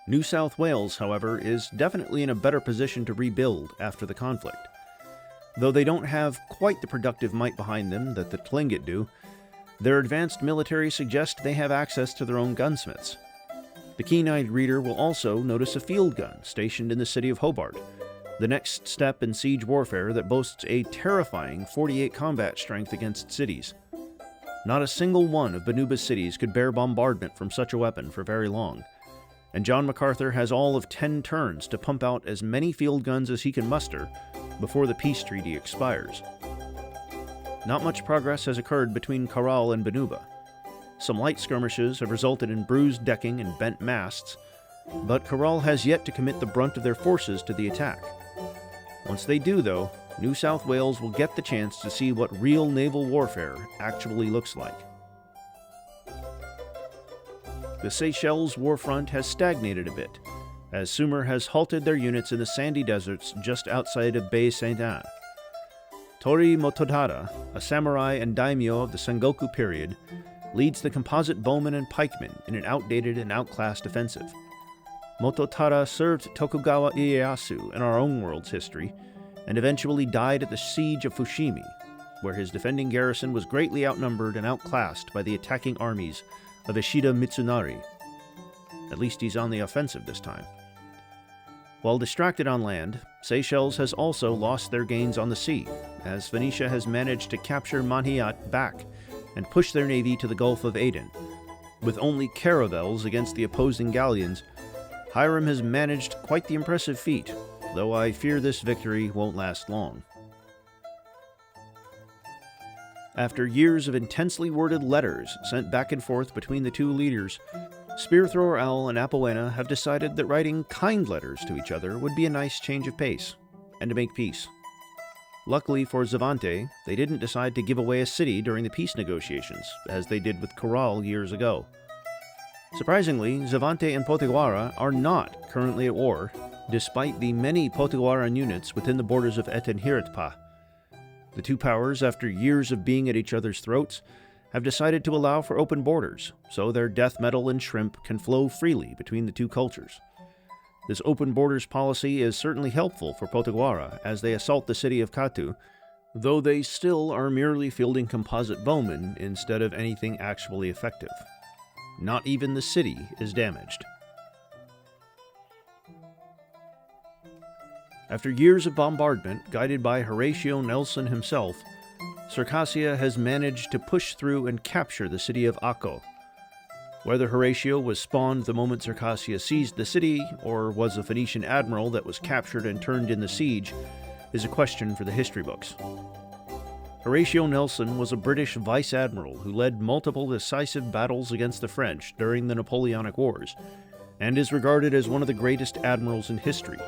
New South Wales, however, is definitely in a better position to rebuild after the conflict. Though they don't have quite the productive might behind them that the Tlingit do, their advanced military suggests they have access to their own gunsmiths. The keen-eyed reader will also notice a field gun stationed in the city of Hobart, the next step in siege warfare that boasts a terrifying 48 combat strength against cities. Not a single one of Banuba's cities could bear bombardment from such a weapon for very long, and John MacArthur has all of 10 turns to pump out as many field guns as he can muster before the peace treaty expires. Not much progress has occurred between Caral and Banuba. Some light skirmishes have resulted in bruised decking and bent masts, but Caral has yet to commit the brunt of their forces to the attack. Once they do, though, New South Wales will get the chance to see what real naval warfare actually looks like. The Seychelles war front has stagnated a bit, as Sumer has halted their units in the sandy deserts just outside of Baie Saint-Anne. Tori Motodara, a samurai and daimyo of the Sengoku period, leads the composite bowmen and pikemen in an outdated and outclassed offensive. Mototara served Tokugawa Ieyasu in our own world's history, and eventually died at the siege of Fushimi, where his defending garrison was greatly outnumbered and outclassed by the attacking armies of Ishida Mitsunari. At least he's on the offensive this time. While distracted on land, Seychelles has also lost their gains on the sea, as Phoenicia has managed to capture Manhiat back and push their navy to the Gulf of Aden. With only caravels against the opposing galleons, Hiram has managed quite the impressive feat, though I fear this victory won't last long. After years of intensely worded letters sent back and forth between the two leaders, Spearthrower Owl and Apoena have decided that writing kind letters to each other would be a nice change of pace, and to make peace. Luckily for Zavante, they didn't decide to give away a city during the peace negotiations, as they did with Caral years ago. Surprisingly, Zavante and Potiguara are not currently at war, despite the many Potiguaran units within the borders of Etenhiritpa. The two powers, after years of being at each other's throats, have decided to allow for open borders, so their death metal and shrimp can flow freely between the two cultures. This open borders policy is certainly helpful for Potiguara as they assault the city of Katu, though they still are merely fielding composite bowmen instead of anything actually effective. Not even the city is damaged. After years of bombardment, guided by Horatio Nelson himself, Circassia has managed to push through and capture the city of Akko. Whether Horatio was spawned the moment Circassia seized the city, or was a Phoenician admiral that was captured and turned in the siege, is a question for the history books. Horatio Nelson was a British vice admiral who led multiple decisive battles against the French during the Napoleonic Wars, and is regarded as one of the greatest admirals in history.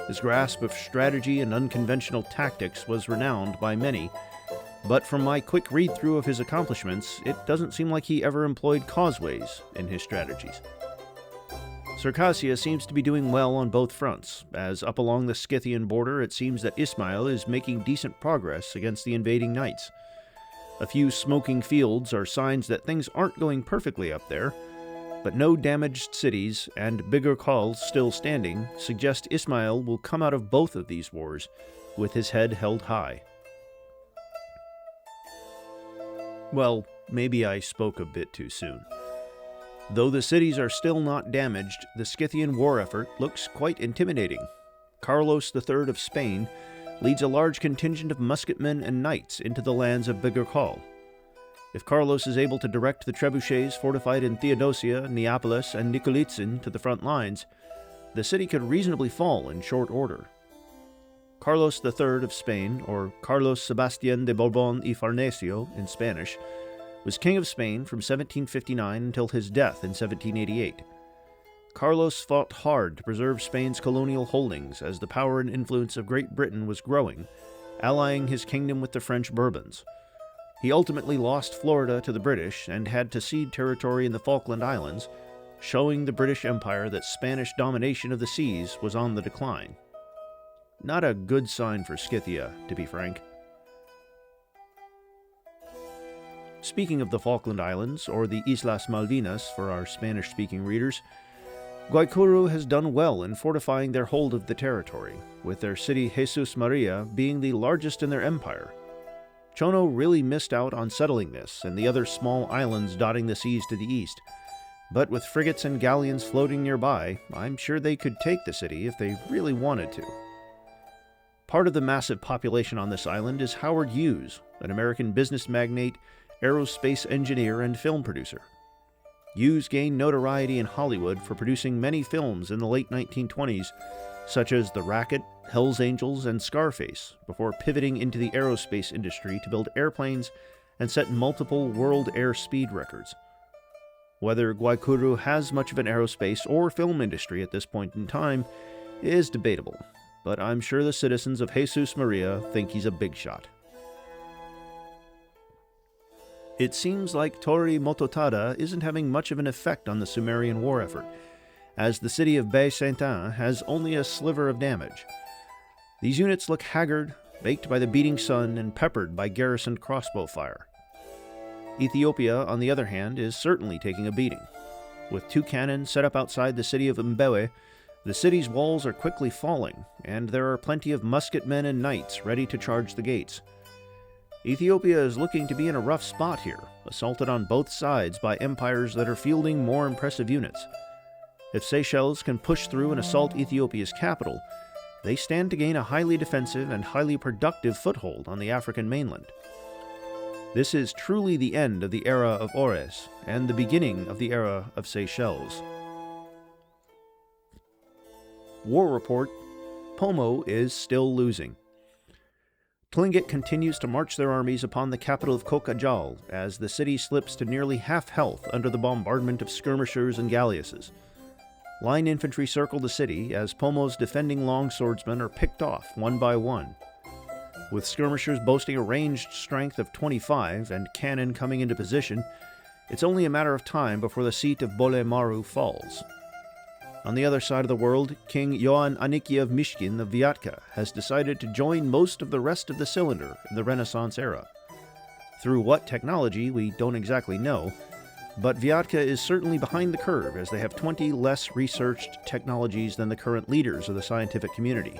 His grasp of strategy and unconventional tactics was renowned by many, but from my quick read-through of his accomplishments, it doesn't seem like he ever employed causeways in his strategies. Circassia seems to be doing well on both fronts, as up along the Scythian border it seems that Ismail is making decent progress against the invading knights. A few smoking fields are signs that things aren't going perfectly up there, but no damaged cities and bigger calls still standing suggest Ismail will come out of both of these wars with his head held high. Well, maybe I spoke a bit too soon. Though the cities are still not damaged, the Scythian war effort looks quite intimidating. Carlos III of Spain leads a large contingent of musketmen and knights into the lands of Bigorkal. If Carlos is able to direct the trebuchets fortified in Theodosia, Neapolis, and Nikolitsin to the front lines, the city could reasonably fall in short order. Carlos III of Spain, or Carlos Sebastián de Borbón y Farnesio in Spanish, was king of Spain from 1759 until his death in 1788. Carlos fought hard to preserve Spain's colonial holdings as the power and influence of Great Britain was growing, allying his kingdom with the French Bourbons. He ultimately lost Florida to the British and had to cede territory in the Falkland Islands, showing the British Empire that Spanish domination of the seas was on the decline. Not a good sign for Scythia, to be frank. Speaking of the Falkland Islands, or the Islas Malvinas for our Spanish-speaking readers, Guaycuru has done well in fortifying their hold of the territory, with their city Jesus Maria being the largest in their empire. Chono really missed out on settling this and the other small islands dotting the seas to the east, but with frigates and galleons floating nearby, I'm sure they could take the city if they really wanted to. Part of the massive population on this island is Howard Hughes, an American business magnate, aerospace engineer, and film producer. Hughes gained notoriety in Hollywood for producing many films in the late 1920s, such as The Racket, Hell's Angels, and Scarface, before pivoting into the aerospace industry to build airplanes and set multiple world air speed records. Whether Guaycuru has much of an aerospace or film industry at this point in time is debatable, but I'm sure the citizens of Jesus Maria think he's a big shot. It seems like Tori Mototada isn't having much of an effect on the Sumerian war effort, as the city of Bay-Saint-Anne has only a sliver of damage. These units look haggard, baked by the beating sun, and peppered by garrisoned crossbow fire. Ethiopia, on the other hand, is certainly taking a beating. With 2 cannons set up outside the city of Mbewe, the city's walls are quickly falling, and there are plenty of musketmen and knights ready to charge the gates. Ethiopia is looking to be in a rough spot here, assaulted on both sides by empires that are fielding more impressive units. If Seychelles can push through and assault Ethiopia's capital, they stand to gain a highly defensive and highly productive foothold on the African mainland. This is truly the end of the era of Ores, and the beginning of the era of Seychelles. War report: Pomo is still losing. Tlingit continues to march their armies upon the capital of Kokajal as the city slips to nearly half health under the bombardment of skirmishers and galleasses. Line infantry circle the city as Pomo's defending longswordsmen are picked off one by one. With skirmishers boasting a ranged strength of 25 and cannon coming into position, it's only a matter of time before the seat of Bole Maru falls. On the other side of the world, King Ioan Aniki of Mishkin of Vyatka has decided to join most of the rest of the cylinder in the Renaissance era. Through what technology, we don't exactly know, but Vyatka is certainly behind the curve as they have 20 less researched technologies than the current leaders of the scientific community.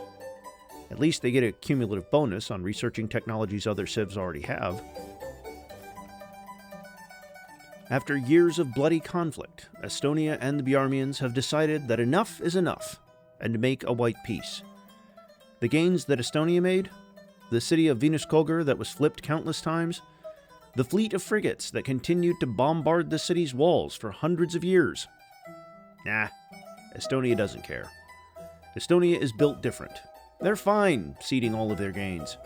At least they get a cumulative bonus on researching technologies other civs already have. After years of bloody conflict, Estonia and the Bjarmians have decided that enough is enough, and to make a white peace. The gains that Estonia made, the city of Venuskogar that was flipped countless times, The fleet of frigates that continued to bombard the city's walls for hundreds of years. Nah, Estonia doesn't care. Estonia is built different. They're fine ceding all of their gains.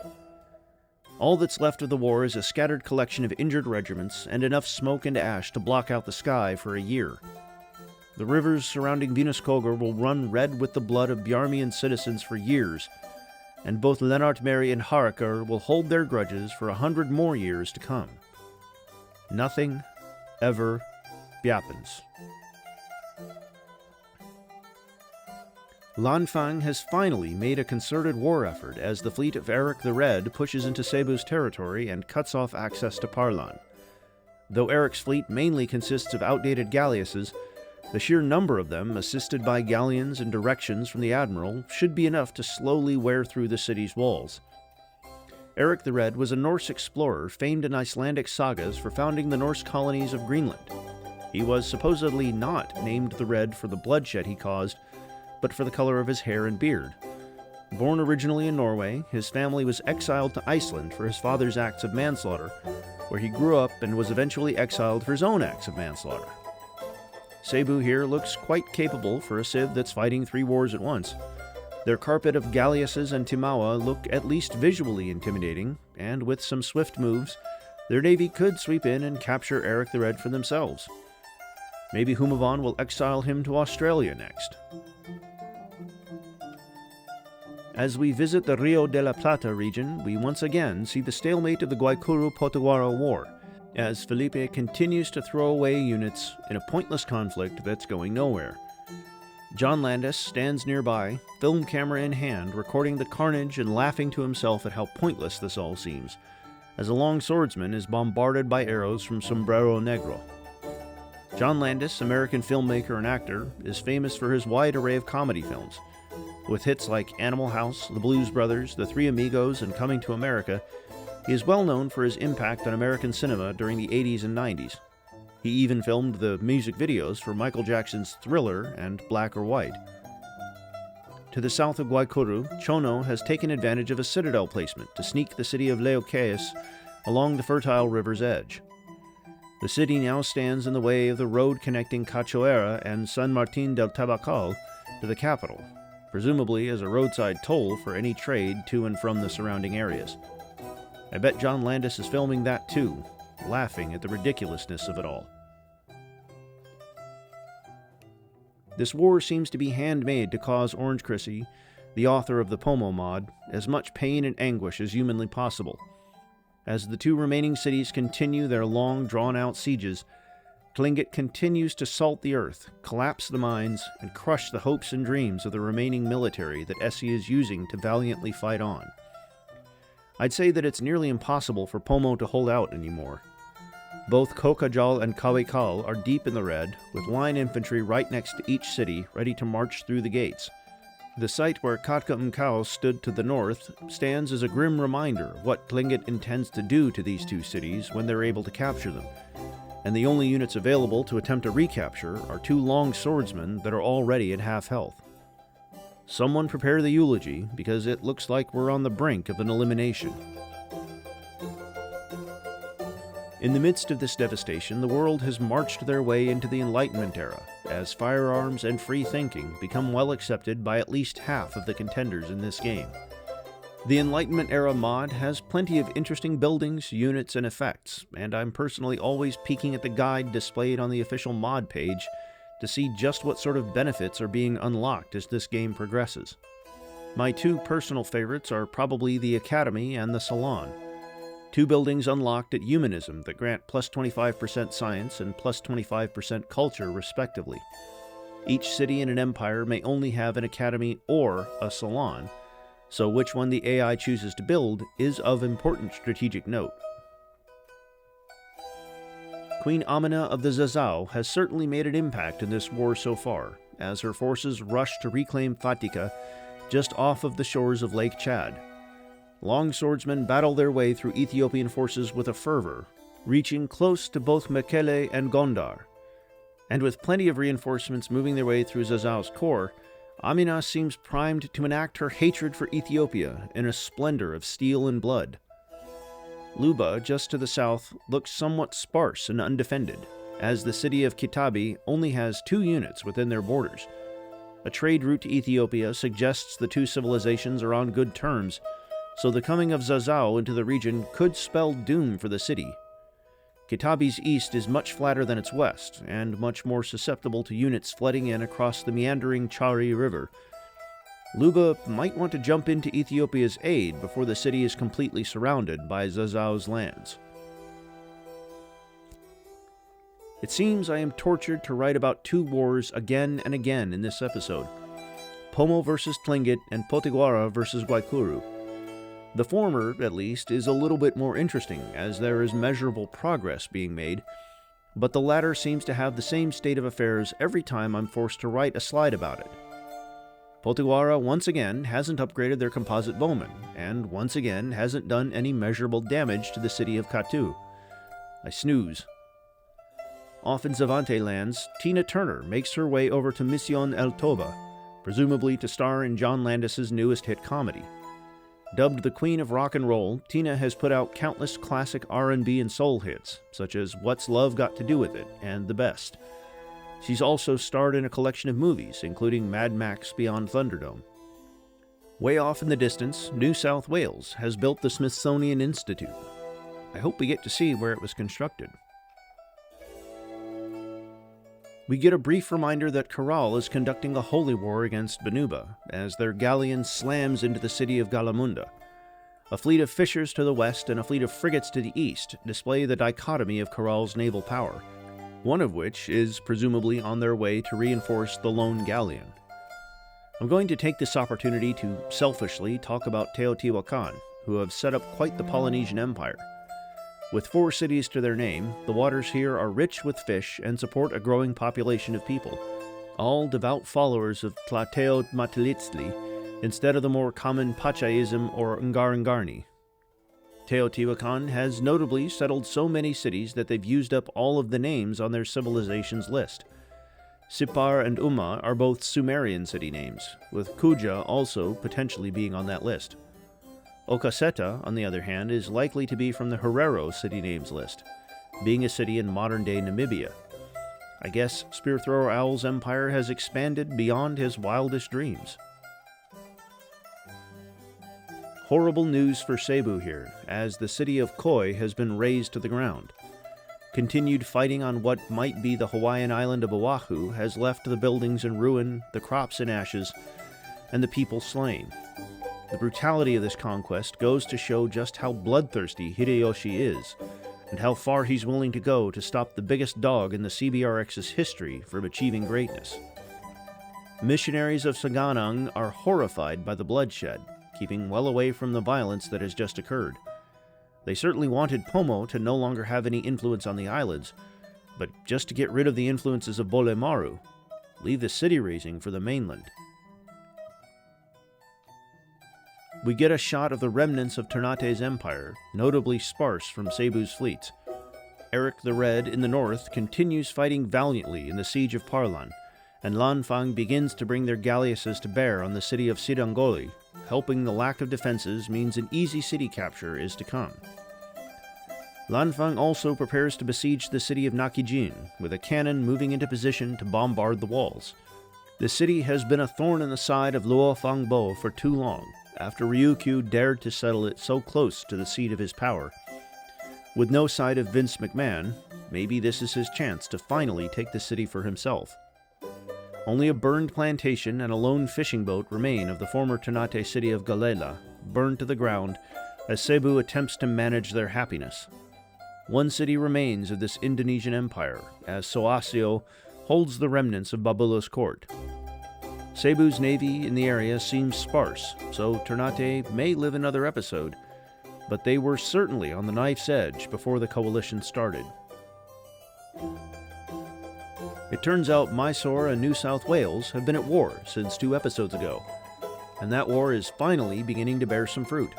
All that's left of the war is a scattered collection of injured regiments and enough smoke and ash to block out the sky for a year. The rivers surrounding Venuskogr will run red with the blood of Bjarmian citizens for years, and both Lennart Meri and Harekar will hold their grudges for 100 more years to come. Nothing ever happens. Lanfang has finally made a concerted war effort as the fleet of Eric the Red pushes into Cebu's territory and cuts off access to Parlan. Though Eric's fleet mainly consists of outdated galleasses, the sheer number of them, assisted by galleons and directions from the admiral, should be enough to slowly wear through the city's walls. Eric the Red was a Norse explorer famed in Icelandic sagas for founding the Norse colonies of Greenland. He was supposedly not named the Red for the bloodshed he caused, but for the color of his hair and beard. Born originally in Norway, his family was exiled to Iceland for his father's acts of manslaughter, where he grew up and was eventually exiled for his own acts of manslaughter. Cebu here looks quite capable for a civ that's fighting 3 wars at once. Their carpet of galleasses and timawa look at least visually intimidating, and with some swift moves, their navy could sweep in and capture Eric the Red for themselves. Maybe Humavan will exile him to Australia next. As we visit the Rio de la Plata region, we once again see the stalemate of the Guaycuru-Potiguara War, as Felipe continues to throw away units in a pointless conflict that's going nowhere. John Landis stands nearby, film camera in hand, recording the carnage and laughing to himself at how pointless this all seems, as a long swordsman is bombarded by arrows from Sombrero Negro. John Landis, American filmmaker and actor, is famous for his wide array of comedy films. With hits like Animal House, The Blues Brothers, The Three Amigos, and Coming to America, he is well known for his impact on American cinema during the 80s and 90s. He even filmed the music videos for Michael Jackson's Thriller and Black or White. To the south of Guaycuru, Chono has taken advantage of a citadel placement to sneak the city of Leocaes along the fertile river's edge. The city now stands in the way of the road connecting Cachoeira and San Martin del Tabacal to the capital, presumably as a roadside toll for any trade to and from the surrounding areas. I bet John Landis is filming that too, laughing at the ridiculousness of it all. This war seems to be handmade to cause Orange Chrissy, the author of the Pomo mod, as much pain and anguish as humanly possible. As the 2 remaining cities continue their long, drawn-out sieges, Tlingit continues to salt the earth, collapse the mines, and crush the hopes and dreams of the remaining military that Essie is using to valiantly fight on. I'd say that it's nearly impossible for Pomo to hold out anymore. Both Kokajal and Kawekal are deep in the red, with line infantry right next to each city, ready to march through the gates. The site where Katka Mkao stood to the north stands as a grim reminder of what Tlingit intends to do to these 2 cities when they're able to capture them. And the only units available to attempt a recapture are 2 long swordsmen that are already at half health. Someone prepare the eulogy, because it looks like we're on the brink of an elimination. In the midst of this devastation, the world has marched their way into the Enlightenment era, as firearms and free thinking become well accepted by at least half of the contenders in this game. The Enlightenment era mod has plenty of interesting buildings, units, and effects, and I'm personally always peeking at the guide displayed on the official mod page to see just what sort of benefits are being unlocked as this game progresses. My 2 personal favorites are probably the Academy and the Salon, 2 buildings unlocked at Humanism that grant plus 25% science and plus 25% culture respectively. Each city in an empire may only have an Academy or a Salon, so which one the AI chooses to build is of important strategic note. Queen Amina of the Zazao has certainly made an impact in this war so far, as her forces rush to reclaim Fatika just off of the shores of Lake Chad. Long swordsmen battle their way through Ethiopian forces with a fervor, reaching close to both Mekele and Gondar. And with plenty of reinforcements moving their way through Zazao's core, Amina seems primed to enact her hatred for Ethiopia in a splendor of steel and blood. Luba, just to the south, looks somewhat sparse and undefended, as the city of Kitabi only has 2 units within their borders. A trade route to Ethiopia suggests the two civilizations are on good terms, so the coming of Zazao into the region could spell doom for the city. Kitabi's east is much flatter than its west, and much more susceptible to units flooding in across the meandering Chari River. Luba might want to jump into Ethiopia's aid before the city is completely surrounded by Zazao's lands. It seems I am tortured to write about 2 wars again and again in this episode: Pomo versus Tlingit and Potiguara versus Guaycuru. The former, at least, is a little bit more interesting, as there is measurable progress being made, but the latter seems to have the same state of affairs every time I'm forced to write a slide about it. Potiguara once again hasn't upgraded their composite bowmen, and once again hasn't done any measurable damage to the city of Katu. I snooze. Off in Zavante lands, Tina Turner makes her way over to Mission El Toba, presumably to star in John Landis's newest hit comedy. Dubbed the Queen of Rock and Roll, Tina has put out countless classic R&B and soul hits, such as What's Love Got to Do With It and The Best. She's also starred in a collection of movies, including Mad Max Beyond Thunderdome. Way off in the distance, New South Wales has built the Smithsonian Institute. I hope we get to see where it was constructed. We get a brief reminder that Corral is conducting a holy war against Banuba, as their galleon slams into the city of Galamunda. A fleet of fishers to the west and a fleet of frigates to the east display the dichotomy of Corral's naval power, one of which is presumably on their way to reinforce the lone galleon. I'm going to take this opportunity to selfishly talk about Teotihuacan, who have set up quite the Polynesian Empire. With 4 cities to their name, the waters here are rich with fish and support a growing population of people, all devout followers of Tlateo Matilitzli instead of the more common Pachaism or Ngarangarni. Teotihuacan has notably settled so many cities that they've used up all of the names on their civilization's list. Sipar and Umma are both Sumerian city names, with Kuja also potentially being on that list. Okaseta, on the other hand, is likely to be from the Herero city names list, being a city in modern-day Namibia. I guess Spear Thrower Owl's empire has expanded beyond his wildest dreams. Horrible news for Cebu here, as the city of Koi has been razed to the ground. Continued fighting on what might be the Hawaiian island of Oahu has left the buildings in ruin, the crops in ashes, and the people slain. The brutality of this conquest goes to show just how bloodthirsty Hideyoshi is, and how far he's willing to go to stop the biggest dog in the CBRX's history from achieving greatness. Missionaries of Saganang are horrified by the bloodshed, keeping well away from the violence that has just occurred. They certainly wanted Pomo to no longer have any influence on the islands, but just to get rid of the influences of Bolemaru, leave the city raising for the mainland. We get a shot of the remnants of Ternate's empire, notably sparse from Cebu's fleets. Eric the Red in the north continues fighting valiantly in the siege of Parlan, and Lanfang begins to bring their galleasses to bear on the city of Sidangoli, helping the lack of defenses means an easy city capture is to come. Lanfang also prepares to besiege the city of Nakijin, with a cannon moving into position to bombard the walls. The city has been a thorn in the side of Luo Fangbo for too long, after Ryukyu dared to settle it so close to the seat of his power. With no sight of Vince McMahon, maybe this is his chance to finally take the city for himself. Only a burned plantation and a lone fishing boat remain of the former Ternate city of Galela, burned to the ground, as Cebu attempts to manage their happiness. One city remains of this Indonesian empire, as Soasio holds the remnants of Babulo's court. Cebu's navy in the area seems sparse, so Ternate may live another episode, but they were certainly on the knife's edge before the coalition started. It turns out Mysore and New South Wales have been at war since 2 episodes ago, and that war is finally beginning to bear some fruit.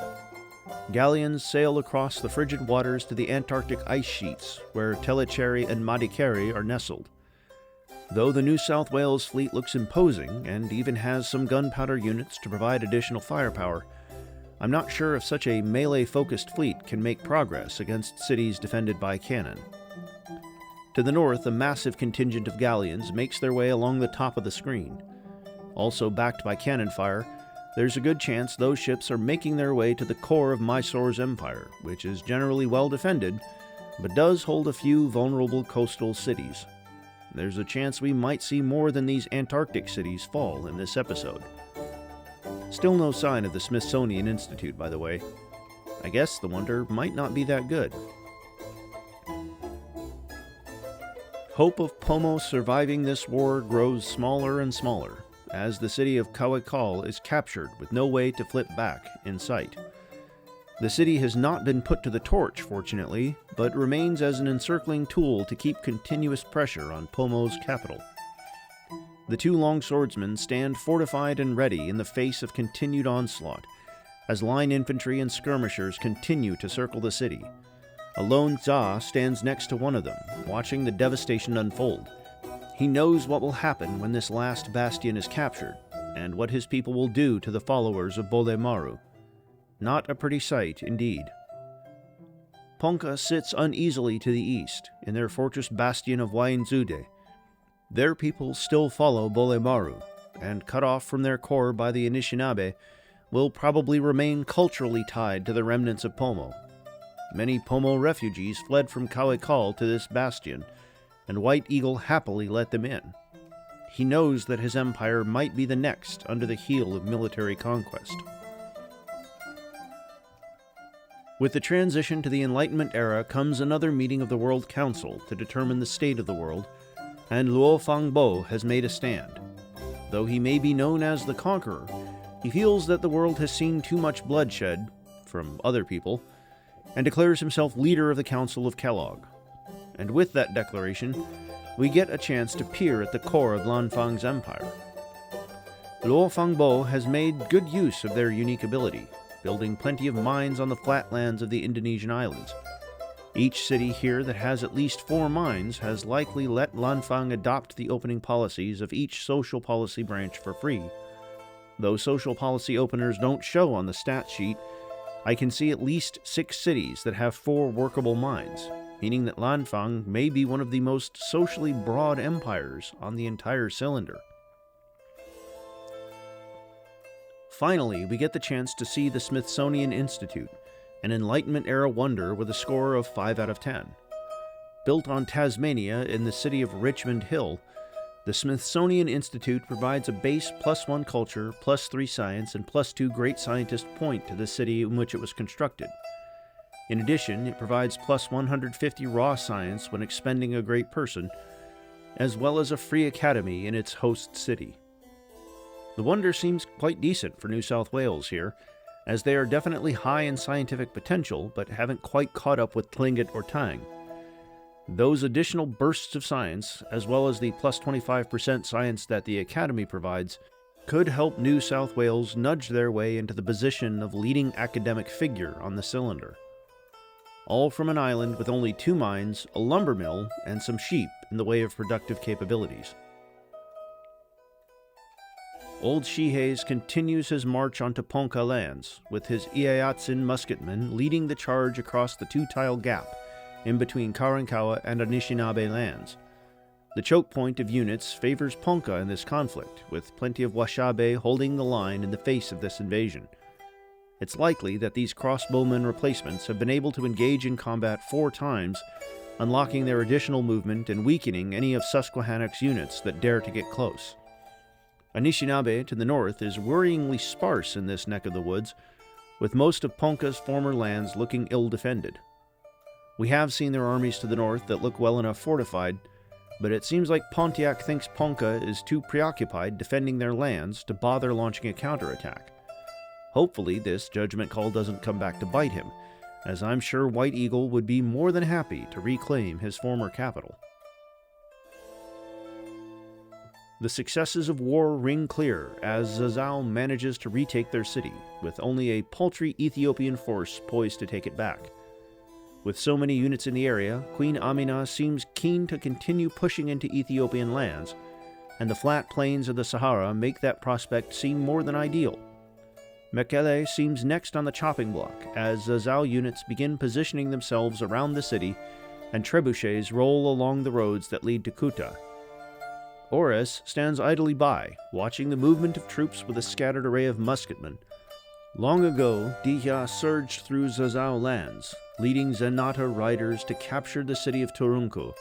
Galleons sail across the frigid waters to the Antarctic ice sheets, where Telecheri and Madikeri are nestled. Though the New South Wales fleet looks imposing and even has some gunpowder units to provide additional firepower, I'm not sure if such a melee-focused fleet can make progress against cities defended by cannon. To the north, a massive contingent of galleons makes their way along the top of the screen. Also backed by cannon fire, there's a good chance those ships are making their way to the core of Mysore's empire, which is generally well defended, but does hold a few vulnerable coastal cities. There's a chance we might see more than these Antarctic cities fall in this episode. Still no sign of the Smithsonian Institute, by the way. I guess the wonder might not be that good. Hope of Pomo surviving this war grows smaller and smaller, as the city of Kawekal is captured with no way to flip back in sight. The city has not been put to the torch, fortunately, but remains as an encircling tool to keep continuous pressure on Pomo's capital. The two longswordsmen stand fortified and ready in the face of continued onslaught, as line infantry and skirmishers continue to circle the city. A lone Za stands next to one of them, watching the devastation unfold. He knows what will happen when this last bastion is captured, and what his people will do to the followers of Bolemaru. Not a pretty sight, indeed. Ponca sits uneasily to the east, in their fortress bastion of Wainzude. Their people still follow Bolemaru, and cut off from their core by the Anishinaabe, will probably remain culturally tied to the remnants of Pomo. Many Pomo refugees fled from Kawekal to this bastion, and White Eagle happily let them in. He knows that his empire might be the next under the heel of military conquest. With the transition to the Enlightenment era comes another meeting of the World Council to determine the state of the world, and Luo Fangbo has made a stand. Though he may be known as the Conqueror, he feels that the world has seen too much bloodshed from other people, and declares himself leader of the Council of Kellogg. And with that declaration, we get a chance to peer at the core of Lanfang's empire. Luo Fangbo has made good use of their unique ability, building plenty of mines on the flatlands of the Indonesian islands. Each city here that has at least 4 mines has likely let Lanfang adopt the opening policies of each social policy branch for free. Though social policy openers don't show on the stat sheet, I can see at least 6 cities that have 4 workable mines, meaning that Lanfang may be one of the most socially broad empires on the entire cylinder. Finally, we get the chance to see the Smithsonian Institute, an Enlightenment-era wonder with a score of 5 out of 10. Built on Tasmania in the city of Richmond Hill, the Smithsonian Institute provides a base +1 culture, +3 science, and +2 great scientist point to the city in which it was constructed. In addition, it provides +150 raw science when expending a great person, as well as a free academy in its host city. The wonder seems quite decent for New South Wales here, as they are definitely high in scientific potential, but haven't quite caught up with Tlingit or Tang. Those additional bursts of science, as well as the +25% science that the Academy provides, could help New South Wales nudge their way into the position of leading academic figure on the cylinder. All from an island with only 2 mines, a lumber mill, and some sheep in the way of productive capabilities. Old Shiheis continues his march onto Ponca lands, with his Iayatsin musketmen leading the charge across the 2-tile gap in between Karankawa and Anishinaabe lands. The choke point of units favors Ponca in this conflict, with plenty of Washabe holding the line in the face of this invasion. It's likely that these crossbowmen replacements have been able to engage in combat 4 times, unlocking their additional movement and weakening any of Susquehannoc's units that dare to get close. Anishinaabe to the north is worryingly sparse in this neck of the woods, with most of Ponca's former lands looking ill-defended. We have seen their armies to the north that look well enough fortified, but it seems like Pontiac thinks Ponca is too preoccupied defending their lands to bother launching a counterattack. Hopefully this judgment call doesn't come back to bite him, as I'm sure White Eagle would be more than happy to reclaim his former capital. The successes of war ring clear as Zazao manages to retake their city, with only a paltry Ethiopian force poised to take it back. With so many units in the area, Queen Amina seems keen to continue pushing into Ethiopian lands, and the flat plains of the Sahara make that prospect seem more than ideal. Mekele seems next on the chopping block as Zazao units begin positioning themselves around the city and trebuchets roll along the roads that lead to Kuta. Ores stands idly by, watching the movement of troops with a scattered array of musketmen. Long ago, Dihya surged through Zazao lands, leading Zenata riders to capture the city of Turunku.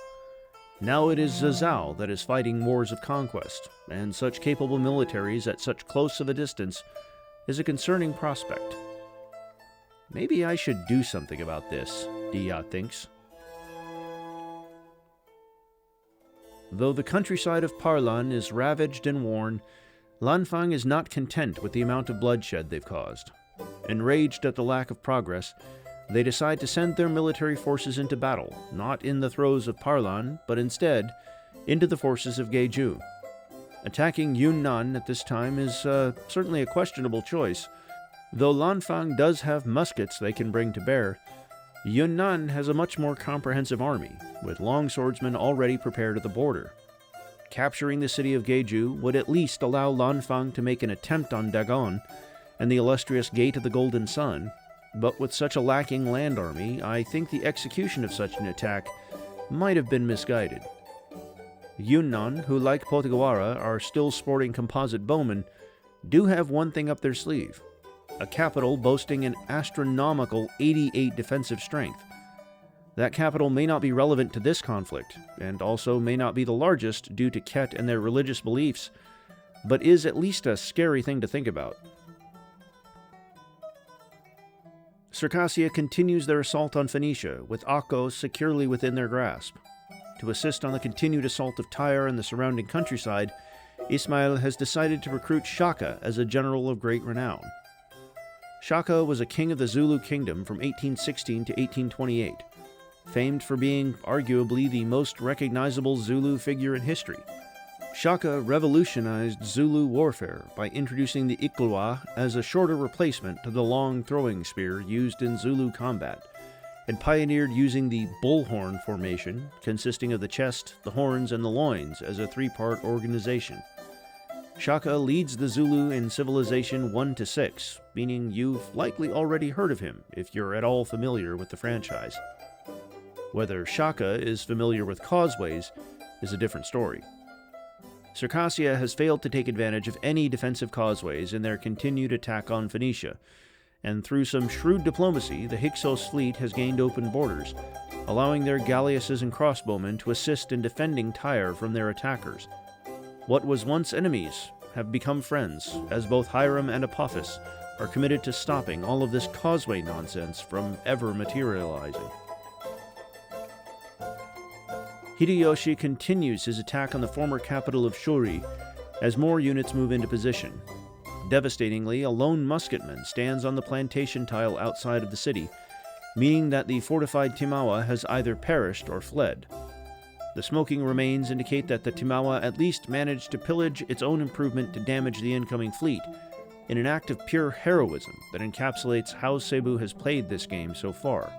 Now it is Zazao that is fighting wars of conquest, and such capable militaries at such close of a distance is a concerning prospect. Maybe I should do something about this, Dihya thinks. Though the countryside of Parlan is ravaged and worn, Lanfang is not content with the amount of bloodshed they've caused. Enraged at the lack of progress, they decide to send their military forces into battle, not in the throes of Parlan, but instead into the forces of Geju. Attacking Yunnan at this time is certainly a questionable choice. Though Lanfang does have muskets they can bring to bear, Yunnan has a much more comprehensive army, with longswordsmen already prepared at the border. Capturing the city of Geju would at least allow Lanfang to make an attempt on Dagon and the illustrious Gate of the Golden Sun, but with such a lacking land army, I think the execution of such an attack might have been misguided. Yunnan, who like Potawara are still sporting composite bowmen, do have one thing up their sleeve: a capital boasting an astronomical 88 defensive strength. That capital may not be relevant to this conflict, and also may not be the largest due to Ket and their religious beliefs, but is at least a scary thing to think about. Circassia continues their assault on Phoenicia, with Akko securely within their grasp. To assist on the continued assault of Tyre and the surrounding countryside, Ismail has decided to recruit Shaka as a general of great renown. Shaka was a king of the Zulu kingdom from 1816 to 1828, famed for being arguably the most recognizable Zulu figure in history. Shaka revolutionized Zulu warfare by introducing the Ikulwa as a shorter replacement to the long throwing spear used in Zulu combat, and pioneered using the bullhorn formation, consisting of the chest, the horns, and the loins, as a three-part organization. Shaka leads the Zulu in Civilization 1 to 6, meaning you've likely already heard of him if you're at all familiar with the franchise. Whether Shaka is familiar with causeways is a different story. Circassia has failed to take advantage of any defensive causeways in their continued attack on Phoenicia, and through some shrewd diplomacy, the Hyksos fleet has gained open borders, allowing their galleasses and crossbowmen to assist in defending Tyre from their attackers. What was once enemies have become friends, as both Hiram and Apophis are committed to stopping all of this causeway nonsense from ever materializing. Hideyoshi continues his attack on the former capital of Shuri as more units move into position. Devastatingly, a lone musketman stands on the plantation tile outside of the city, meaning that the fortified Timawa has either perished or fled. The smoking remains indicate that the Timawa at least managed to pillage its own improvement to damage the incoming fleet, in an act of pure heroism that encapsulates how Cebu has played this game so far.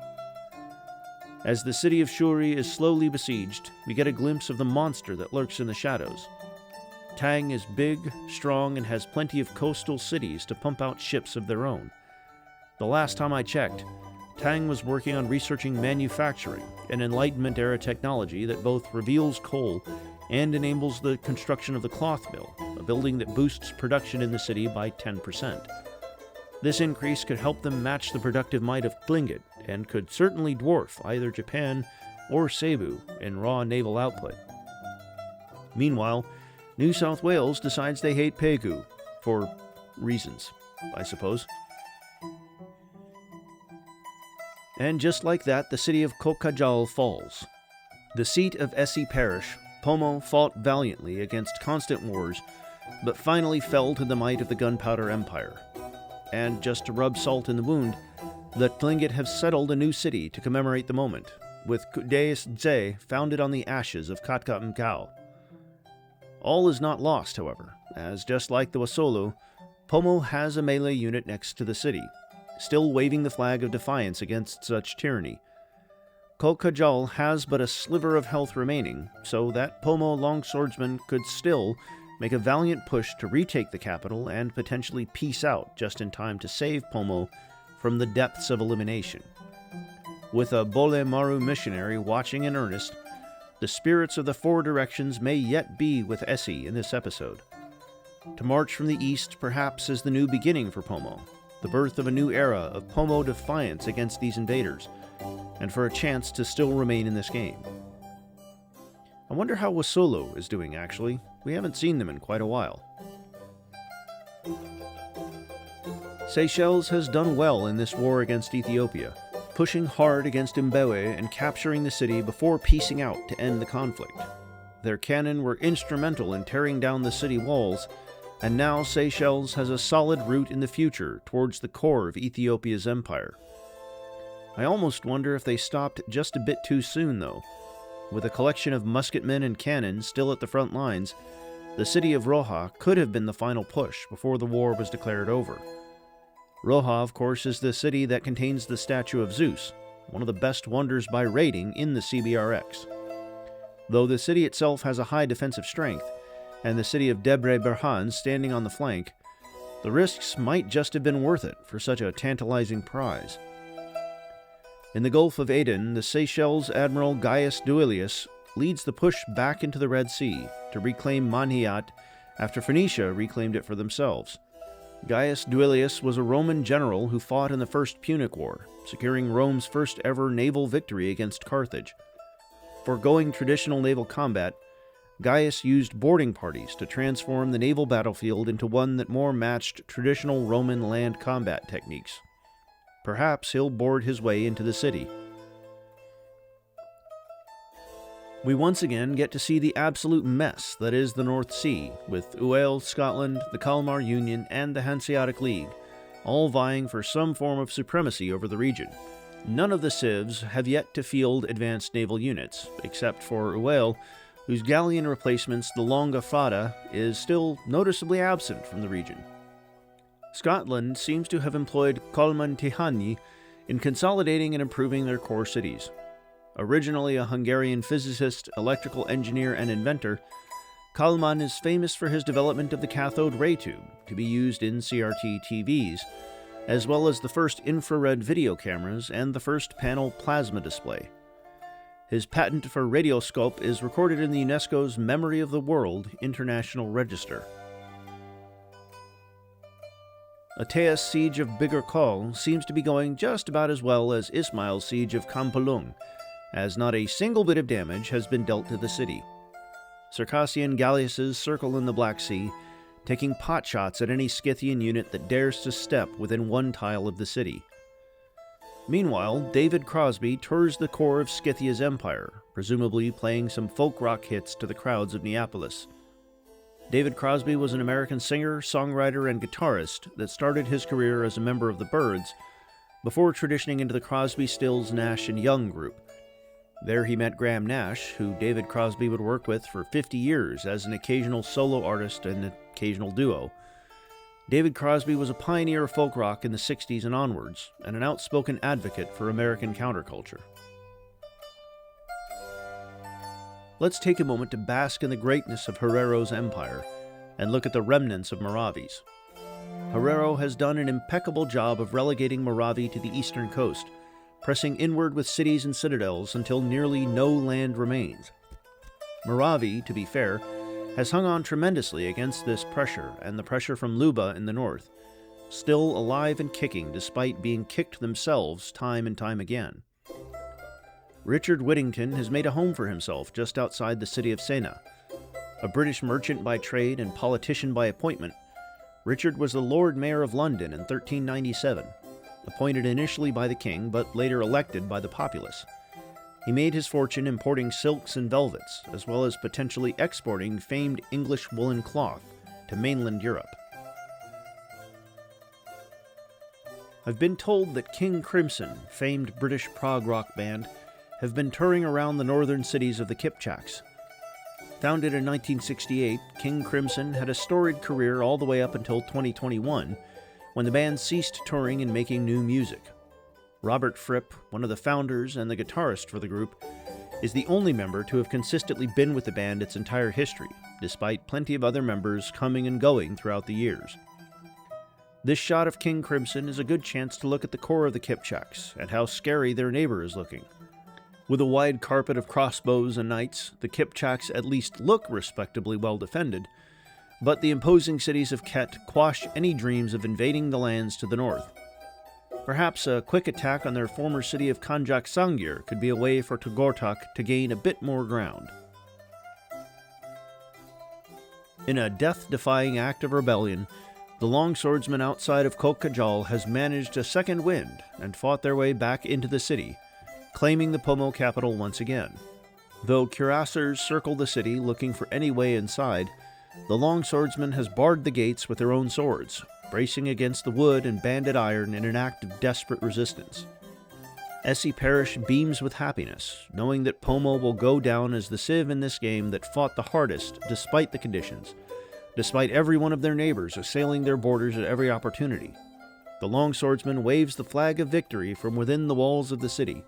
As the city of Shuri is slowly besieged, we get a glimpse of the monster that lurks in the shadows. Tang is big, strong, and has plenty of coastal cities to pump out ships of their own. The last time I checked, Tang was working on researching manufacturing, an Enlightenment-era technology that both reveals coal and enables the construction of the cloth mill, a building that boosts production in the city by 10%. This increase could help them match the productive might of Tlingit, and could certainly dwarf either Japan or Cebu in raw naval output. Meanwhile, New South Wales decides they hate Pegu, for reasons, I suppose. And just like that, the city of Kokajal falls. The seat of Essie Parish, Pomo fought valiantly against constant wars, but finally fell to the might of the Gunpowder Empire. And just to rub salt in the wound, the Tlingit have settled a new city to commemorate the moment, with Kudeis Dze founded on the ashes of Katka Mkao. All is not lost, however, as just like the Wasolo, Pomo has a melee unit next to the city, still waving the flag of defiance against such tyranny. Kokajal has but a sliver of health remaining, so that Pomo longswordsman could still make a valiant push to retake the capital and potentially peace out just in time to save Pomo from the depths of elimination. With a Bole Maru missionary watching in earnest, the spirits of the four directions may yet be with Essie in this episode. To march from the east perhaps is the new beginning for Pomo, the birth of a new era of Pomo defiance against these invaders, and for a chance to still remain in this game. I wonder how Wasolo is doing, actually. We haven't seen them in quite a while. Seychelles has done well in this war against Ethiopia, pushing hard against Mbewe and capturing the city before piecing out to end the conflict. Their cannon were instrumental in tearing down the city walls, and now Seychelles has a solid route in the future towards the core of Ethiopia's empire. I almost wonder if they stopped just a bit too soon, though. With a collection of musketmen and cannons still at the front lines, the city of Roja could have been the final push before the war was declared over. Roja, of course, is the city that contains the statue of Zeus, one of the best wonders by rating in the CBRX. Though the city itself has a high defensive strength, and the city of Debre Berhan standing on the flank, the risks might just have been worth it for such a tantalizing prize. In the Gulf of Aden, the Seychelles Admiral Gaius Duilius leads the push back into the Red Sea to reclaim Manhiat after Phoenicia reclaimed it for themselves. Gaius Duilius was a Roman general who fought in the First Punic War, securing Rome's first ever naval victory against Carthage. Foregoing traditional naval combat, Gaius used boarding parties to transform the naval battlefield into one that more matched traditional Roman land combat techniques. Perhaps he'll board his way into the city. We once again get to see the absolute mess that is the North Sea, with Royale, Scotland, the Kalmar Union, and the Hanseatic League, all vying for some form of supremacy over the region. None of the civs have yet to field advanced naval units, except for Royale, whose galleon replacements, the Longa Fada, is still noticeably absent from the region. Scotland seems to have employed Colman Tihany in consolidating and improving their core cities. Originally a Hungarian physicist, electrical engineer, and inventor, Kalman is famous for his development of the cathode ray tube, to be used in CRT TVs, as well as the first infrared video cameras and the first panel plasma display. His patent for radioscope is recorded in the UNESCO's Memory of the World International Register. Atea's siege of Bigar Kol seems to be going just about as well as Ismail's siege of Kampalung, as not a single bit of damage has been dealt to the city. Circassian galleasses circle in the Black Sea, taking potshots at any Scythian unit that dares to step within one tile of the city. Meanwhile, David Crosby tours the core of Scythia's empire, presumably playing some folk rock hits to the crowds of Neapolis. David Crosby was an American singer, songwriter, and guitarist that started his career as a member of the Byrds, before transitioning into the Crosby, Stills, Nash & Young group. There he met Graham Nash, who David Crosby would work with for 50 years as an occasional solo artist and an occasional duo. David Crosby was a pioneer of folk rock in the 60s and onwards, and an outspoken advocate for American counterculture. Let's take a moment to bask in the greatness of Herero's empire, and look at the remnants of Moravi's. Herero has done an impeccable job of relegating Moravi to the eastern coast, pressing inward with cities and citadels until nearly no land remains. Moravi, to be fair, has hung on tremendously against this pressure and the pressure from Luba in the north, still alive and kicking despite being kicked themselves time and time again. Richard Whittington has made a home for himself just outside the city of Sena. A British merchant by trade and politician by appointment, Richard was the Lord Mayor of London in 1397, appointed initially by the king but later elected by the populace. He made his fortune importing silks and velvets, as well as potentially exporting famed English woolen cloth to mainland Europe. I've been told that King Crimson, famed British prog rock band, have been touring around the northern cities of the Kipchaks. Founded in 1968, King Crimson had a storied career all the way up until 2021, when the band ceased touring and making new music. Robert Fripp, one of the founders and the guitarist for the group, is the only member to have consistently been with the band its entire history, despite plenty of other members coming and going throughout the years. This shot of King Crimson is a good chance to look at the core of the Kipchaks and how scary their neighbor is looking. With a wide carpet of crossbows and knights, the Kipchaks at least look respectably well defended, but the imposing cities of Ket quash any dreams of invading the lands to the north. Perhaps a quick attack on their former city of Kanjak Sangir could be a way for Togortak to gain a bit more ground. In a death-defying act of rebellion, the longswordsman outside of Kokajal has managed a second wind and fought their way back into the city, claiming the Pomo capital once again. Though cuirassiers circle the city looking for any way inside, the longswordsman has barred the gates with their own swords, bracing against the wood and banded iron in an act of desperate resistance. Essie Parish beams with happiness, knowing that Pomo will go down as the civ in this game that fought the hardest despite the conditions, despite every one of their neighbors assailing their borders at every opportunity. The longswordsman waves the flag of victory from within the walls of the city,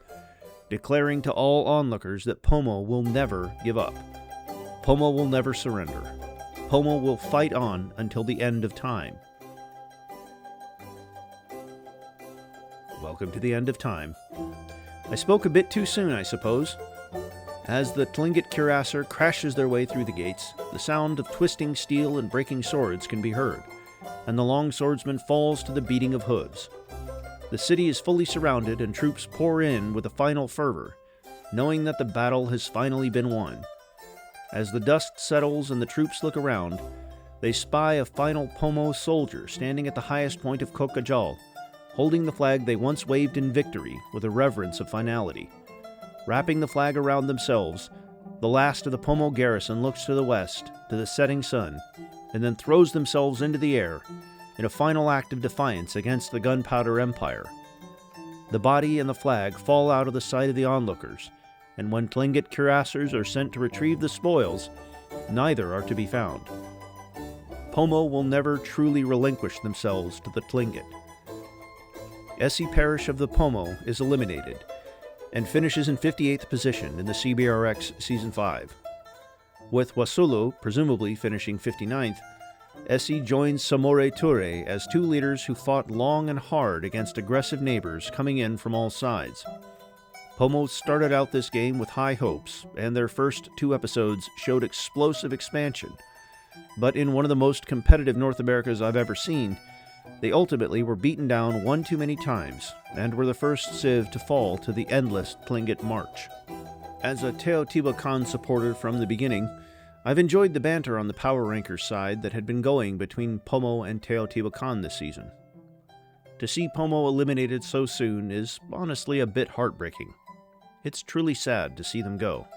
declaring to all onlookers that Pomo will never give up. Pomo will never surrender. Pomo will fight on until the end of time. Welcome to the end of time. I spoke a bit too soon, I suppose. As the Tlingit cuirassier crashes their way through the gates, the sound of twisting steel and breaking swords can be heard, and the longswordsman falls to the beating of hooves. The city is fully surrounded and troops pour in with a final fervor, knowing that the battle has finally been won. As the dust settles and the troops look around, they spy a final Pomo soldier standing at the highest point of Kokajal, holding the flag they once waved in victory with a reverence of finality. Wrapping the flag around themselves, the last of the Pomo garrison looks to the west, to the setting sun, and then throws themselves into the air in a final act of defiance against the Gunpowder Empire. The body and the flag fall out of the sight of the onlookers, and when Tlingit cuirassiers are sent to retrieve the spoils, neither are to be found. Pomo will never truly relinquish themselves to the Tlingit. Essie Parish of the Pomo is eliminated, and finishes in 58th position in the CBRX Season 5. With Wasulu presumably finishing 59th, Essie joins Samore Ture as two leaders who fought long and hard against aggressive neighbors coming in from all sides. Pomo started out this game with high hopes, and their first 2 episodes showed explosive expansion, but in one of the most competitive North Americas I've ever seen, they ultimately were beaten down one too many times, and were the first civ to fall to the endless Tlingit march. As a Teotihuacan supporter from the beginning, I've enjoyed the banter on the Power Rankers side that had been going between Pomo and Teotihuacan this season. To see Pomo eliminated so soon is honestly a bit heartbreaking. It's truly sad to see them go.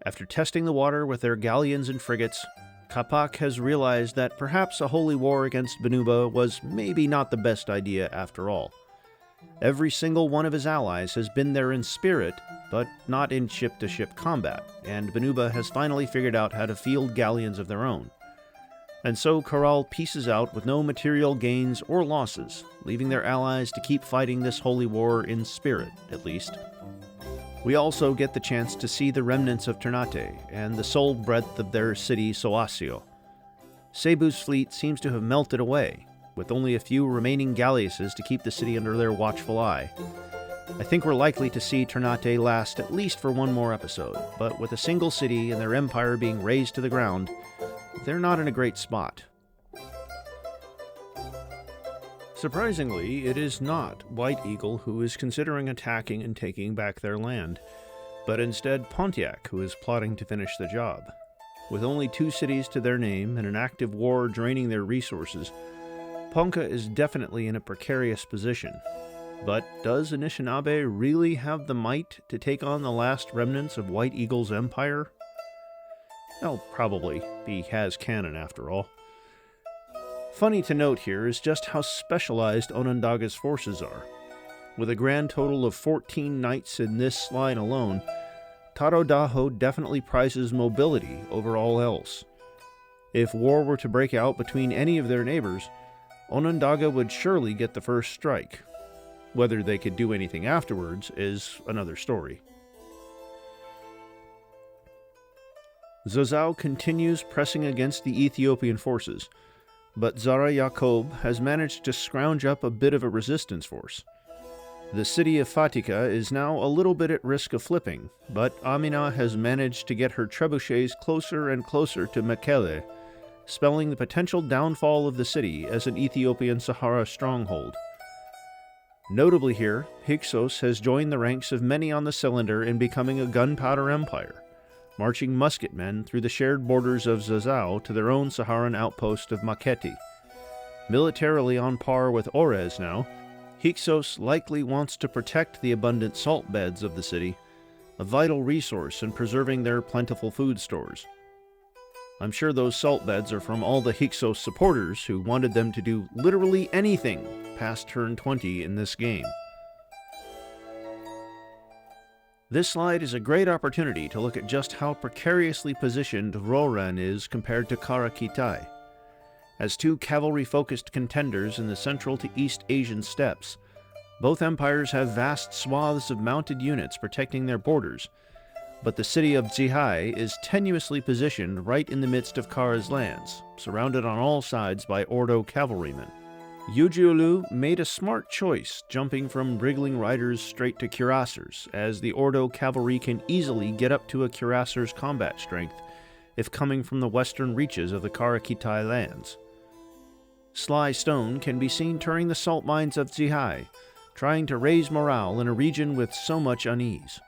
After testing the water with their galleons and frigates, Capac has realized that perhaps a holy war against Banuba was maybe not the best idea after all. Every single one of his allies has been there in spirit, but not in ship-to-ship combat, and Banuba has finally figured out how to field galleons of their own. And so Corral pieces out with no material gains or losses, leaving their allies to keep fighting this holy war in spirit, at least. We also get the chance to see the remnants of Ternate and the sole breadth of their city Soasio. Cebu's fleet seems to have melted away, with only a few remaining galleasses to keep the city under their watchful eye. I think we're likely to see Ternate last at least for one more episode, but with a single city and their empire being razed to the ground, they're not in a great spot. Surprisingly, it is not White Eagle who is considering attacking and taking back their land, but instead Pontiac who is plotting to finish the job. With only 2 cities to their name and an active war draining their resources, Ponca is definitely in a precarious position. But does Anishinaabe really have the might to take on the last remnants of White Eagle's empire? Well, probably. He has cannon after all. Funny to note here is just how specialized Onondaga's forces are. With a grand total of 14 knights in this line alone, Taro Daho definitely prizes mobility over all else. If war were to break out between any of their neighbors, Onondaga would surely get the first strike. Whether they could do anything afterwards is another story. Zazao continues pressing against the Ethiopian forces, but Zara Yacob has managed to scrounge up a bit of a resistance force. The city of Fatika is now a little bit at risk of flipping, but Amina has managed to get her trebuchets closer and closer to Mekele, spelling the potential downfall of the city as an Ethiopian Sahara stronghold. Notably here, Hyksos has joined the ranks of many on the cylinder in becoming a gunpowder empire, marching musketmen through the shared borders of Zazao to their own Saharan outpost of Maketi. Militarily on par with Orez now, Hyksos likely wants to protect the abundant salt beds of the city, a vital resource in preserving their plentiful food stores. I'm sure those salt beds are from all the Hyksos supporters who wanted them to do literally anything past turn 20 in this game. This slide is a great opportunity to look at just how precariously positioned Roran is compared to Karakitai. As two cavalry-focused contenders in the Central to East Asian steppes, both empires have vast swaths of mounted units protecting their borders, but the city of Zihai is tenuously positioned right in the midst of Kara's lands, surrounded on all sides by Ordo cavalrymen. Yujiolu made a smart choice jumping from wriggling riders straight to cuirassiers, as the Ordo cavalry can easily get up to a cuirassier's combat strength if coming from the western reaches of the Karakitai lands. Sly Stone can be seen touring the salt mines of Zihai, trying to raise morale in a region with so much unease.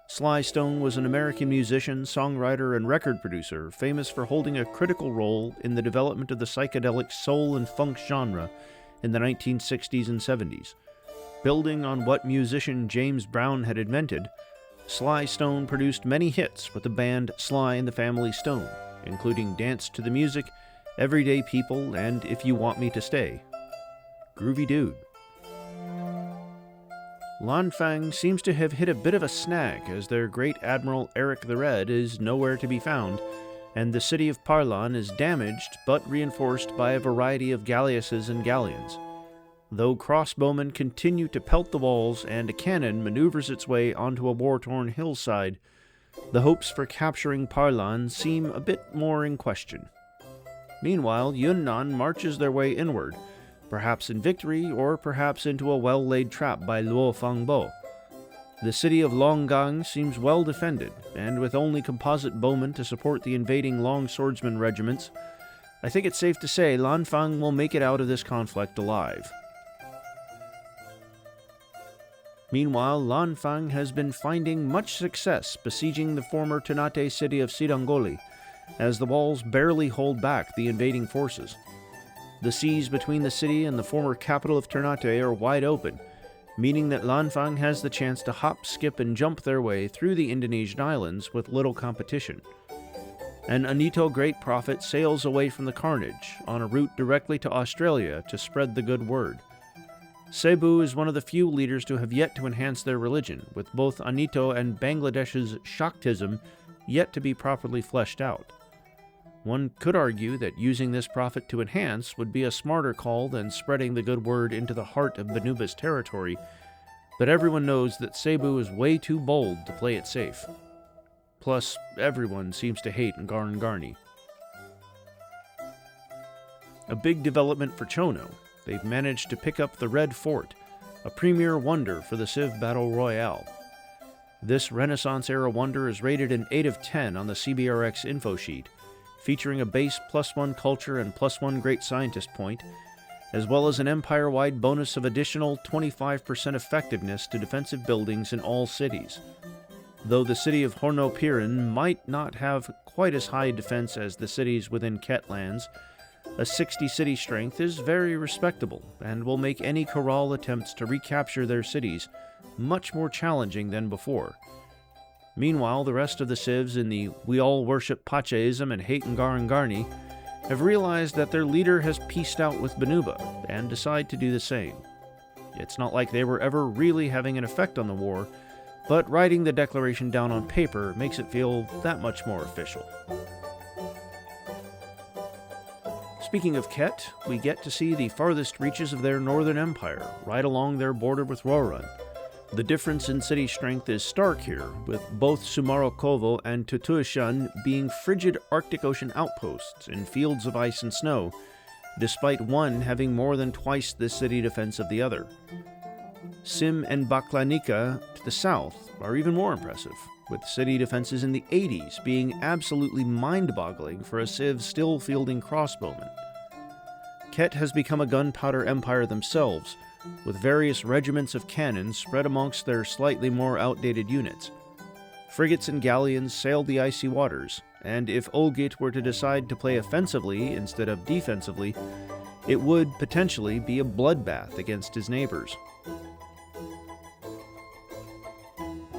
Sly Stone was an American musician, songwriter, and record producer famous for holding a critical role in the development of the psychedelic soul and funk genre in the 1960s and 70s. Building on what musician James Brown had invented, Sly Stone produced many hits with the band Sly and the Family Stone, including Dance to the Music, Everyday People, and If You Want Me to Stay. Groovy dude. Lanfang seems to have hit a bit of a snag, as their great admiral Eric the Red is nowhere to be found, and the city of Parlan is damaged but reinforced by a variety of galleasses and galleons. Though crossbowmen continue to pelt the walls and a cannon maneuvers its way onto a war-torn hillside, the hopes for capturing Parlan seem a bit more in question. Meanwhile, Yunnan marches their way inward, perhaps in victory or perhaps into a well-laid trap by Luo Fangbo. The city of Longgang seems well defended, and with only composite bowmen to support the invading long swordsman regiments, I think it's safe to say Lanfang will make it out of this conflict alive. Meanwhile, Lanfang has been finding much success besieging the former Ternate city of Sidangoli, as the walls barely hold back the invading forces. The seas between the city and the former capital of Ternate are wide open, meaning that Lanfang has the chance to hop, skip, and jump their way through the Indonesian islands with little competition. And Anito Great Prophet sails away from the carnage on a route directly to Australia to spread the good word. Cebu is one of the few leaders to have yet to enhance their religion, with both Anito and Bangladesh's Shaktism yet to be properly fleshed out. One could argue that using this prophet to enhance would be a smarter call than spreading the good word into the heart of Banuba's territory, but everyone knows that Cebu is way too bold to play it safe. Plus, everyone seems to hate Ngarn-Garni. A big development for Chono. They've managed to pick up the Red Fort, a premier wonder for the Civ Battle Royale. This Renaissance-era wonder is rated an 8 of 10 on the CBRX info sheet, featuring a base +1 culture and +1 great scientist point, as well as an empire-wide bonus of additional 25% effectiveness to defensive buildings in all cities. Though the city of Hornopiren might not have quite as high defense as the cities within Ketlands, a 60 city strength is very respectable and will make any Kharal attempts to recapture their cities much more challenging than before. Meanwhile, the rest of the civs in the we all worship Pachaism and hate Ngarn-Garni have realized that their leader has peaced out with Banuba and decide to do the same. It's not like they were ever really having an effect on the war, but writing the declaration down on paper makes it feel that much more official. Speaking of Ket, we get to see the farthest reaches of their northern empire, right along their border with Roran. The difference in city strength is stark here, with both Sumarokovo and Tutushan being frigid Arctic Ocean outposts in fields of ice and snow, despite one having more than twice the city defense of the other. Sim and Baklanika to the south are even more impressive, with city defenses in the 80s being absolutely mind-boggling for a civ still fielding crossbowmen. Ket has become a gunpowder empire themselves, with various regiments of cannon spread amongst their slightly more outdated units. Frigates and galleons sailed the icy waters, and if Olgit were to decide to play offensively instead of defensively, it would potentially be a bloodbath against his neighbors.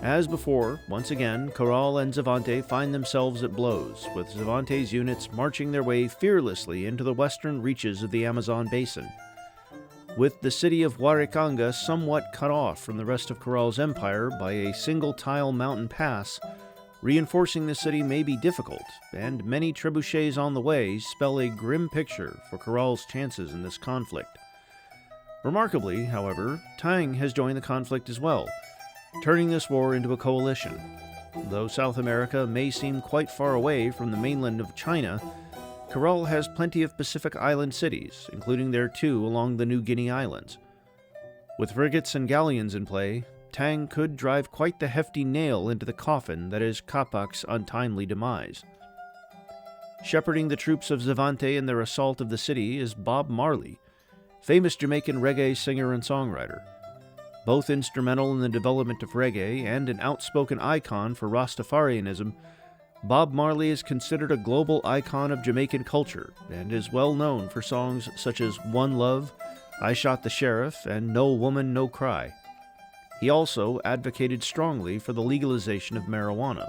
As before, once again, Corral and Zavante find themselves at blows, with Zavante's units marching their way fearlessly into the western reaches of the Amazon basin. With the city of Huaricanga somewhat cut off from the rest of Corral's empire by a single-tile mountain pass, reinforcing the city may be difficult, and many trebuchets on the way spell a grim picture for Corral's chances in this conflict. Remarkably, however, Tang has joined the conflict as well, turning this war into a coalition. Though South America may seem quite far away from the mainland of China, Corral has plenty of Pacific Island cities, including their 2 along the New Guinea Islands. With frigates and galleons in play, Tang could drive quite the hefty nail into the coffin that is Kapak's untimely demise. Shepherding the troops of Zavante in their assault of the city is Bob Marley, famous Jamaican reggae singer and songwriter. Both instrumental in the development of reggae and an outspoken icon for Rastafarianism, Bob Marley is considered a global icon of Jamaican culture and is well known for songs such as One Love, I Shot the Sheriff, and No Woman, No Cry. He also advocated strongly for the legalization of marijuana.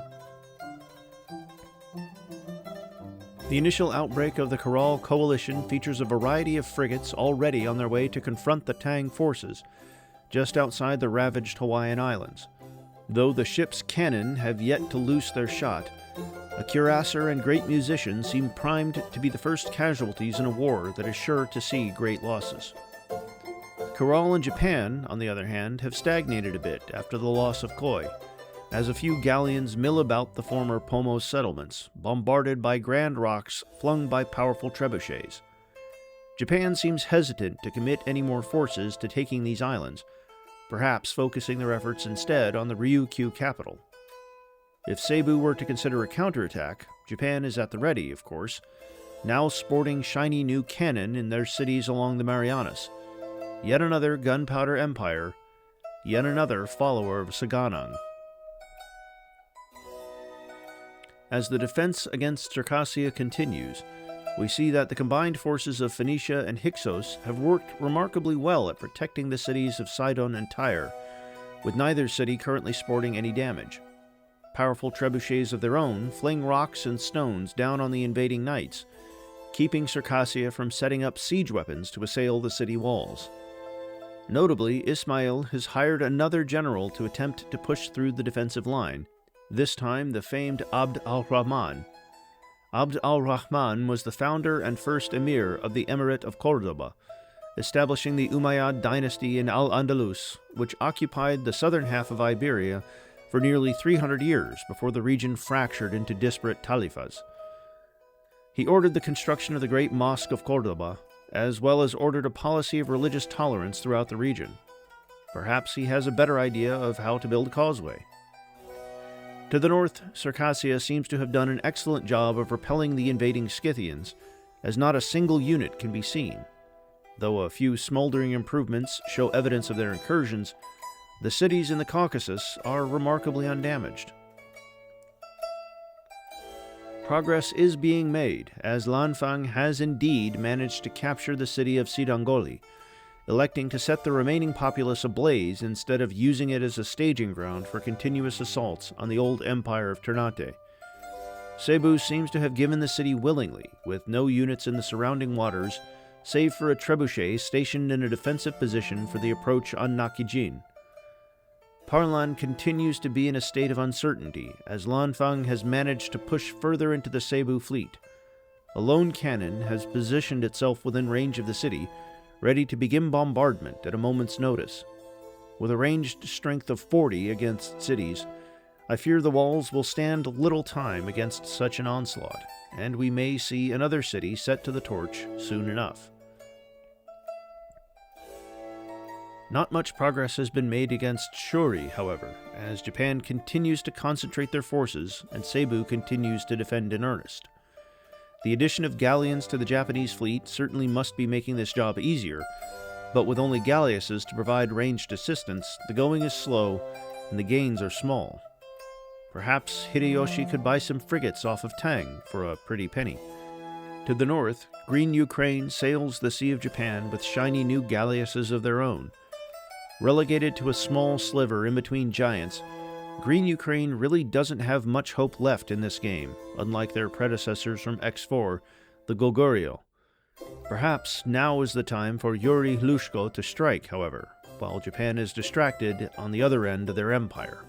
The initial outbreak of the Corral coalition features a variety of frigates already on their way to confront the Tang forces, just outside the ravaged Hawaiian Islands. Though the ship's cannon have yet to loose their shot, a cuirassier and great musician seem primed to be the first casualties in a war that is sure to see great losses. Corral and Japan, on the other hand, have stagnated a bit after the loss of Khoi, as a few galleons mill about the former Pomos settlements, bombarded by grand rocks flung by powerful trebuchets. Japan seems hesitant to commit any more forces to taking these islands, perhaps focusing their efforts instead on the Ryukyu capital. If Cebu were to consider a counterattack, Japan is at the ready, of course, now sporting shiny new cannon in their cities along the Marianas. Yet another gunpowder empire, yet another follower of Saganang. As the defense against Circassia continues, we see that the combined forces of Phoenicia and Hyksos have worked remarkably well at protecting the cities of Sidon and Tyre, with neither city currently sporting any damage. Powerful trebuchets of their own fling rocks and stones down on the invading knights, keeping Circassia from setting up siege weapons to assail the city walls. Notably, Ismail has hired another general to attempt to push through the defensive line, this time the famed Abd al-Rahman. Abd al-Rahman was the founder and first emir of the Emirate of Cordoba, establishing the Umayyad dynasty in Al-Andalus, which occupied the southern half of Iberia for nearly 300 years before the region fractured into disparate talifas. He ordered the construction of the Great Mosque of Cordoba, as well as ordered a policy of religious tolerance throughout the region. Perhaps he has a better idea of how to build a causeway. To the north, Circassia seems to have done an excellent job of repelling the invading Scythians, as not a single unit can be seen. Though a few smoldering improvements show evidence of their incursions, the cities in the Caucasus are remarkably undamaged. Progress is being made, as Lanfang has indeed managed to capture the city of Sidangoli, electing to set the remaining populace ablaze instead of using it as a staging ground for continuous assaults on the old empire of Ternate. Cebu seems to have given the city willingly, with no units in the surrounding waters, save for a trebuchet stationed in a defensive position for the approach on Nakijin. Parlan continues to be in a state of uncertainty, as Lanfang has managed to push further into the Cebu fleet. a lone cannon has positioned itself within range of the city, ready to begin bombardment at a moment's notice. With a ranged strength of 40 against cities, I fear the walls will stand little time against such an onslaught, and we may see another city set to the torch soon enough. Not much progress has been made against Shuri, however, as Japan continues to concentrate their forces and Cebu continues to defend in earnest. The addition of galleons to the Japanese fleet certainly must be making this job easier, but with only galleasses to provide ranged assistance, the going is slow and the gains are small. Perhaps Hideyoshi could buy some frigates off of Tang for a pretty penny. To the north, Green Ukraine sails the Sea of Japan with shiny new galleasses of their own. Relegated to a small sliver in between giants, Green Ukraine really doesn't have much hope left in this game, unlike their predecessors from X4, the Goguryeo. Perhaps now is the time for Yuri Hlushko to strike, however, while Japan is distracted on the other end of their empire.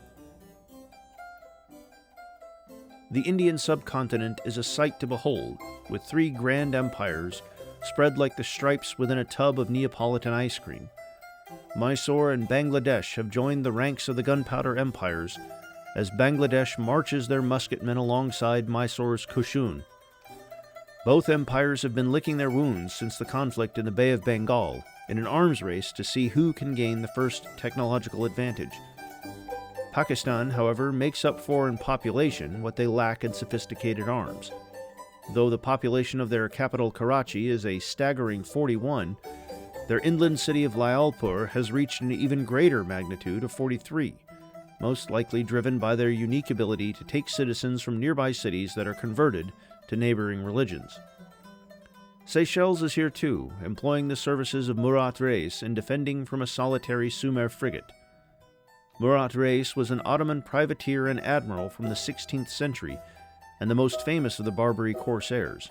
The Indian subcontinent is a sight to behold, with 3 grand empires spread like the stripes within a tub of Neapolitan ice cream. Mysore and Bangladesh have joined the ranks of the gunpowder empires, as Bangladesh marches their musketmen alongside Mysore's Kushun. Both empires have been licking their wounds since the conflict in the Bay of Bengal, in an arms race to see who can gain the first technological advantage. Pakistan, however, makes up for in population what they lack in sophisticated arms. Though the population of their capital Karachi is a staggering 41, their inland city of Lyallpur has reached an even greater magnitude of 43, most likely driven by their unique ability to take citizens from nearby cities that are converted to neighboring religions. Seychelles is here too, employing the services of Murat Reis in defending from a solitary Sumer frigate. Murat Reis was an Ottoman privateer and admiral from the 16th century, and the most famous of the Barbary corsairs.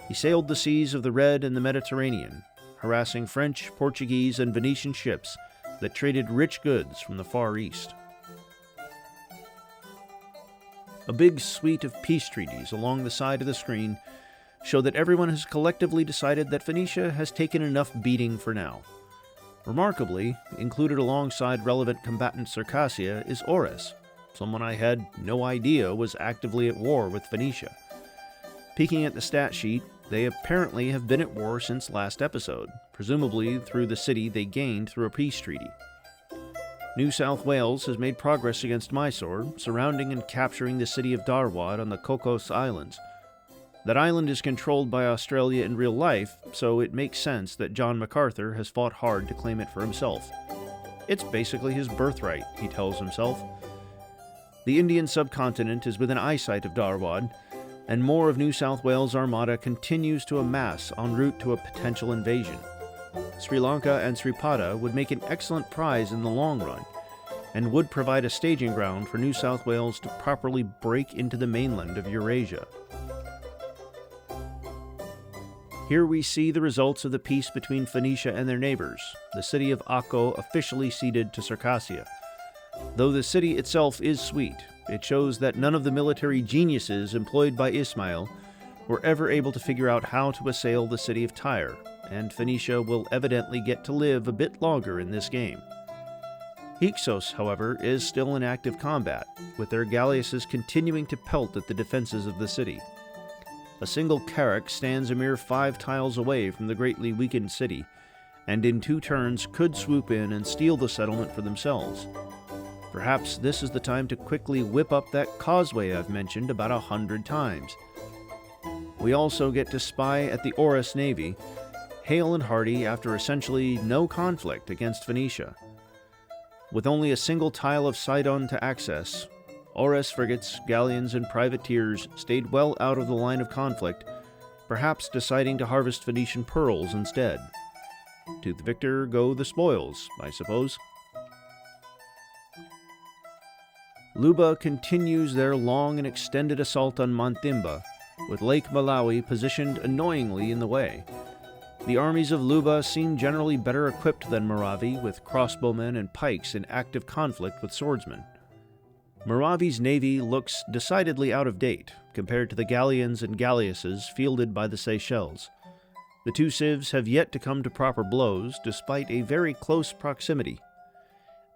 He sailed the seas of the Red and the Mediterranean, harassing French, Portuguese, and Venetian ships that traded rich goods from the Far East. A big suite of peace treaties along the side of the screen show that everyone has collectively decided that Phoenicia has taken enough beating for now. Remarkably, included alongside relevant combatant Circassia is Ores, someone I had no idea was actively at war with Phoenicia. Peeking at the stat sheet, they apparently have been at war since last episode, presumably through the city they gained through a peace treaty. New South Wales has made progress against Mysore, surrounding and capturing the city of Darwad on the Cocos Islands. That island is controlled by Australia in real life, so it makes sense that John MacArthur has fought hard to claim it for himself. It's basically his birthright, he tells himself. The Indian subcontinent is within eyesight of Darwad, and more of New South Wales' armada continues to amass en route to a potential invasion. Sri Lanka and Sripada would make an excellent prize in the long run, and would provide a staging ground for New South Wales to properly break into the mainland of Eurasia. Here we see the results of the peace between Phoenicia and their neighbors, the city of Akko officially ceded to Circassia. Though the city itself is sweet, it shows that none of the military geniuses employed by Ismail were ever able to figure out how to assail the city of Tyre, and Phoenicia will evidently get to live a bit longer in this game. Hyksos, however, is still in active combat, with their galleasses continuing to pelt at the defenses of the city. A single carrack stands a mere 5 tiles away from the greatly weakened city, and in 2 turns could swoop in and steal the settlement for themselves. Perhaps this is the time to quickly whip up that causeway I've mentioned about 100 times. We also get to spy at the Ores Navy, hale and hearty after essentially no conflict against Phoenicia. With only a single tile of Sidon to access, Ores frigates, galleons, and privateers stayed well out of the line of conflict, perhaps deciding to harvest Phoenician pearls instead. To the victor go the spoils, I suppose. Luba continues their long and extended assault on Mantimba, with Lake Malawi positioned annoyingly in the way. The armies of Luba seem generally better equipped than Moravi, with crossbowmen and pikes in active conflict with swordsmen. Moravi's navy looks decidedly out of date compared to the galleons and galleasses fielded by the Seychelles. The two civs have yet to come to proper blows, despite a very close proximity.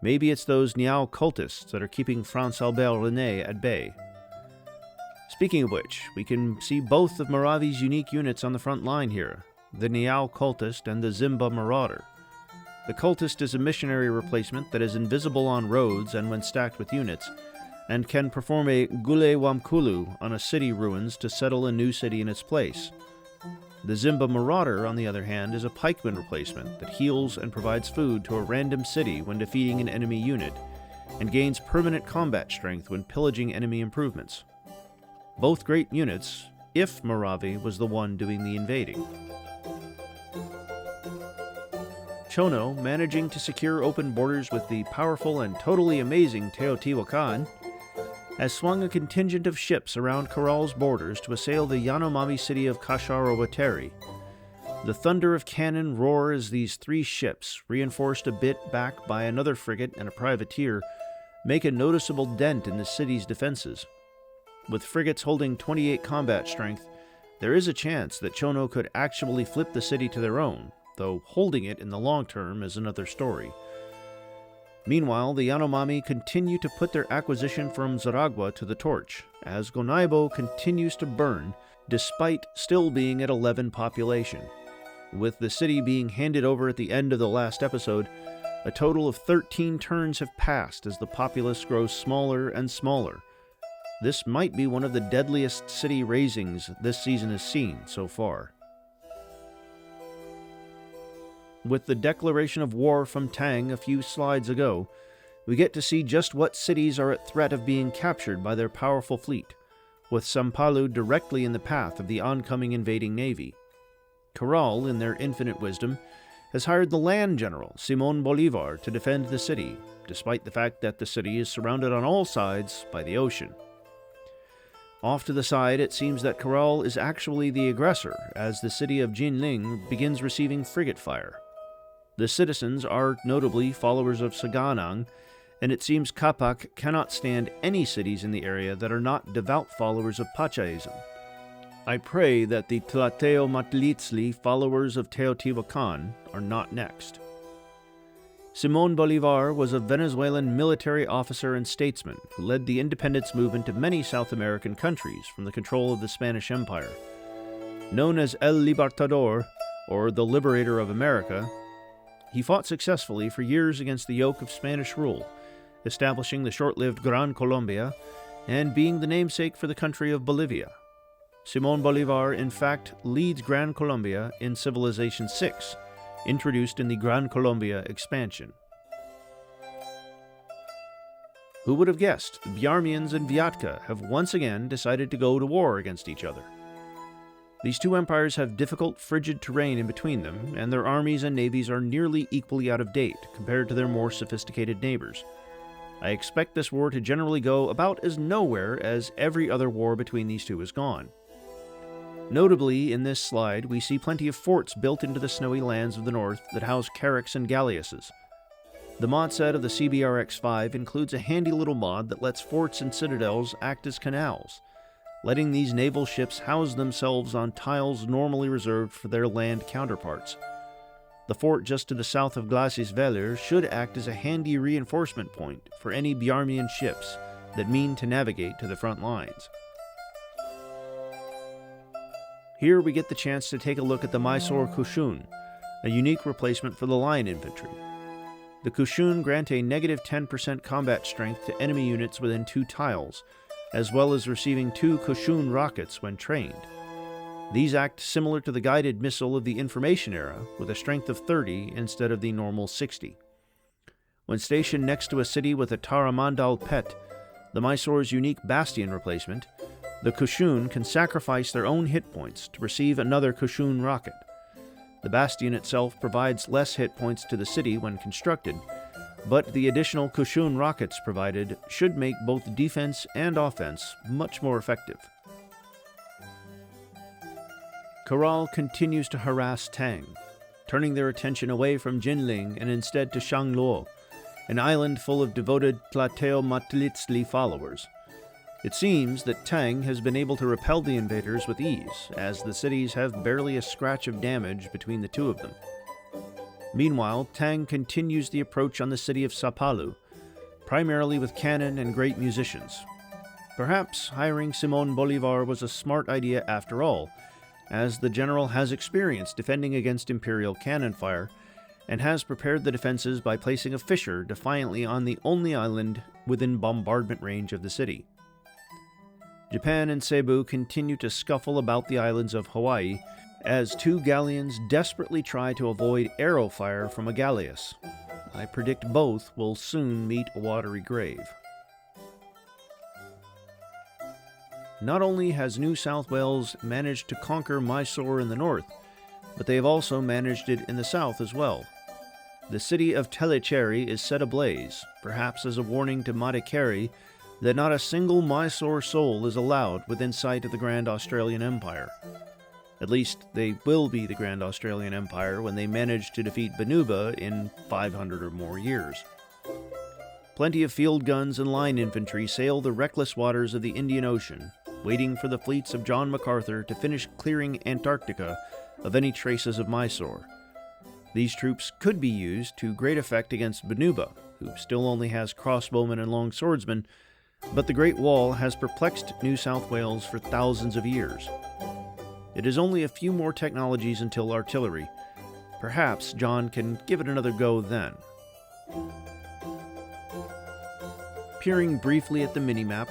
Maybe it's those Niao cultists that are keeping France-Albert René at bay. Speaking of which, we can see both of Moravi's unique units on the front line here, the Niao cultist and the Zimba marauder. The cultist is a missionary replacement that is invisible on roads and when stacked with units, and can perform a Gule Wamkulu on a city ruins to settle a new city in its place. The Zimba Marauder, on the other hand, is a pikeman replacement that heals and provides food to a random city when defeating an enemy unit, and gains permanent combat strength when pillaging enemy improvements. Both great units, if Moravi was the one doing the invading. Chono, managing to secure open borders with the powerful and totally amazing Teotihuacan, has swung a contingent of ships around Corral's borders to assail the Yanomami city of Kasharawateri. The thunder of cannon roar as these three ships, reinforced a bit back by another frigate and a privateer, make a noticeable dent in the city's defenses. With frigates holding 28 combat strength, there is a chance that Chono could actually flip the city to their own, though holding it in the long term is another story. Meanwhile, the Yanomami continue to put their acquisition from Zaragua to the torch, as Gonaibo continues to burn, despite still being at 11 population. With the city being handed over at the end of the last episode, a total of 13 turns have passed as the populace grows smaller and smaller. This might be one of the deadliest city razings this season has seen so far. With the declaration of war from Tang a few slides ago, we get to see just what cities are at threat of being captured by their powerful fleet, with Sampalu directly in the path of the oncoming invading navy. Corral, in their infinite wisdom, has hired the land general, Simon Bolivar, to defend the city, despite the fact that the city is surrounded on all sides by the ocean. Off to the side, it seems that Corral is actually the aggressor, as the city of Jinling begins receiving frigate fire. The citizens are notably followers of Saganang, and it seems Kapak cannot stand any cities in the area that are not devout followers of Pachaism. I pray that the Tlateo Matlitzli followers of Teotihuacan are not next. Simón Bolívar was a Venezuelan military officer and statesman who led the independence movement of many South American countries from the control of the Spanish Empire. Known as El Libertador, or the Liberator of America, he fought successfully for years against the yoke of Spanish rule, establishing the short-lived Gran Colombia and being the namesake for the country of Bolivia. Simón Bolívar, in fact, leads Gran Colombia in Civilization VI, introduced in the Gran Colombia expansion. Who would have guessed the Biarmians and Viatka have once again decided to go to war against each other? These two empires have difficult, frigid terrain in between them, and their armies and navies are nearly equally out of date compared to their more sophisticated neighbors. I expect this war to generally go about as nowhere as every other war between these two has gone. Notably, in this slide, we see plenty of forts built into the snowy lands of the north that house carracks and galleasses. The mod set of the CBRX-5 includes a handy little mod that lets forts and citadels act as canals, letting these naval ships house themselves on tiles normally reserved for their land counterparts. The fort just to the south of Glacis-Velir should act as a handy reinforcement point for any Biarmian ships that mean to navigate to the front lines. Here we get the chance to take a look at the Mysore Kushun, a unique replacement for the line infantry. The Kushun grant a negative 10% combat strength to enemy units within 2 tiles, as well as receiving 2 Kushun rockets when trained. These act similar to the guided missile of the Information era, with a strength of 30 instead of the normal 60. When stationed next to a city with a Taramandal Pet, the Mysore's unique Bastion replacement, the Kushun can sacrifice their own hit points to receive another Kushun rocket. The Bastion itself provides less hit points to the city when constructed, but the additional Kushun rockets provided should make both defense and offense much more effective. Corral continues to harass Tang, turning their attention away from Jinling and instead to Shangluo, an island full of devoted Tlateo followers. It seems that Tang has been able to repel the invaders with ease, as the cities have barely a scratch of damage between the two of them. Meanwhile, Tang continues the approach on the city of Sapalu, primarily with cannon and great musicians. Perhaps hiring Simón Bolívar was a smart idea after all, as the general has experience defending against imperial cannon fire, and has prepared the defenses by placing a fissure defiantly on the only island within bombardment range of the city. Japan and Cebu continue to scuffle about the islands of Hawaii, as two galleons desperately try to avoid arrow fire from a galleass. I predict both will soon meet a watery grave. Not only has New South Wales managed to conquer Mysore in the north, but they have also managed it in the south as well. The city of Tellicherry is set ablaze, perhaps as a warning to Madikeri that not a single Mysore soul is allowed within sight of the Grand Australian Empire. At least they will be the Grand Australian Empire when they manage to defeat Banuba in 500 or more years. Plenty of field guns and line infantry sail the reckless waters of the Indian Ocean, waiting for the fleets of John MacArthur to finish clearing Antarctica of any traces of Mysore. These troops could be used to great effect against Banuba, who still only has crossbowmen and long swordsmen, but the Great Wall has perplexed New South Wales for thousands of years. It is only a few more technologies until artillery. Perhaps John can give it another go then. Peering briefly at the minimap,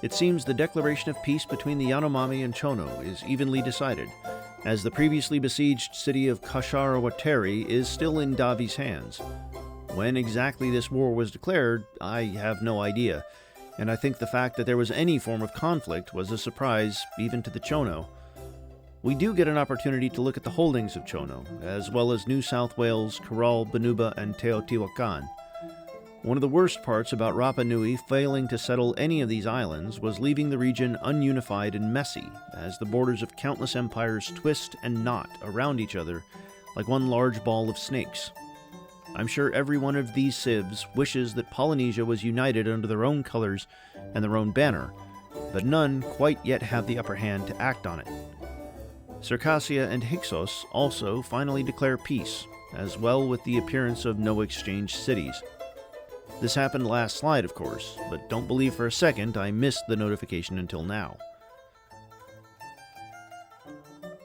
it seems the declaration of peace between the Yanomami and Chono is evenly decided, as the previously besieged city of Kasharawateri is still in Davi's hands. When exactly this war was declared, I have no idea, and I think the fact that there was any form of conflict was a surprise even to the Chono. We do get an opportunity to look at the holdings of Chono, as well as New South Wales, Kerala, Banuba, and Teotihuacan. One of the worst parts about Rapa Nui failing to settle any of these islands was leaving the region ununified and messy, as the borders of countless empires twist and knot around each other like one large ball of snakes. I'm sure every one of these civs wishes that Polynesia was united under their own colors and their own banner, but none quite yet have the upper hand to act on it. Circassia and Hyksos also finally declare peace, as well with the appearance of no exchange cities. This happened last slide, of course, but don't believe for a second I missed the notification until now.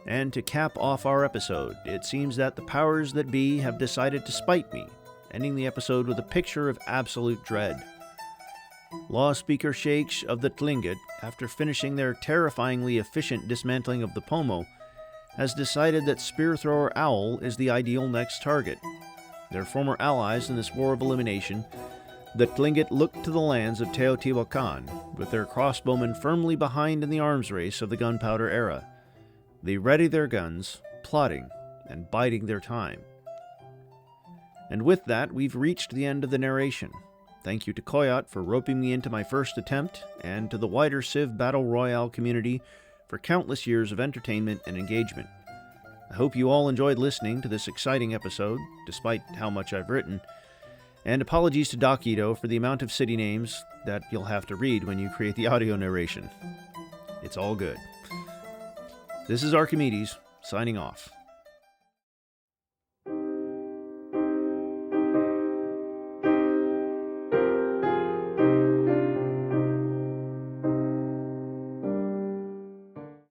And to cap off our episode, it seems that the powers that be have decided to spite me, ending the episode with a picture of absolute dread. Law Speaker Sheiks of the Tlingit, after finishing their terrifyingly efficient dismantling of the Pomo, has decided that Spear Thrower Owl is the ideal next target. Their former allies in this war of elimination, the Tlingit looked to the lands of Teotihuacan, with their crossbowmen firmly behind in the arms race of the gunpowder era. They ready their guns, plotting, and biding their time. And with that, we've reached the end of the narration. Thank you to Koyat for roping me into my first attempt, and to the wider Civ Battle Royale community for countless years of entertainment and engagement. I hope you all enjoyed listening to this exciting episode, despite how much I've written. And apologies to Doc Ito for the amount of city names that you'll have to read when you create the audio narration. It's all good. This is Archimedes, signing off.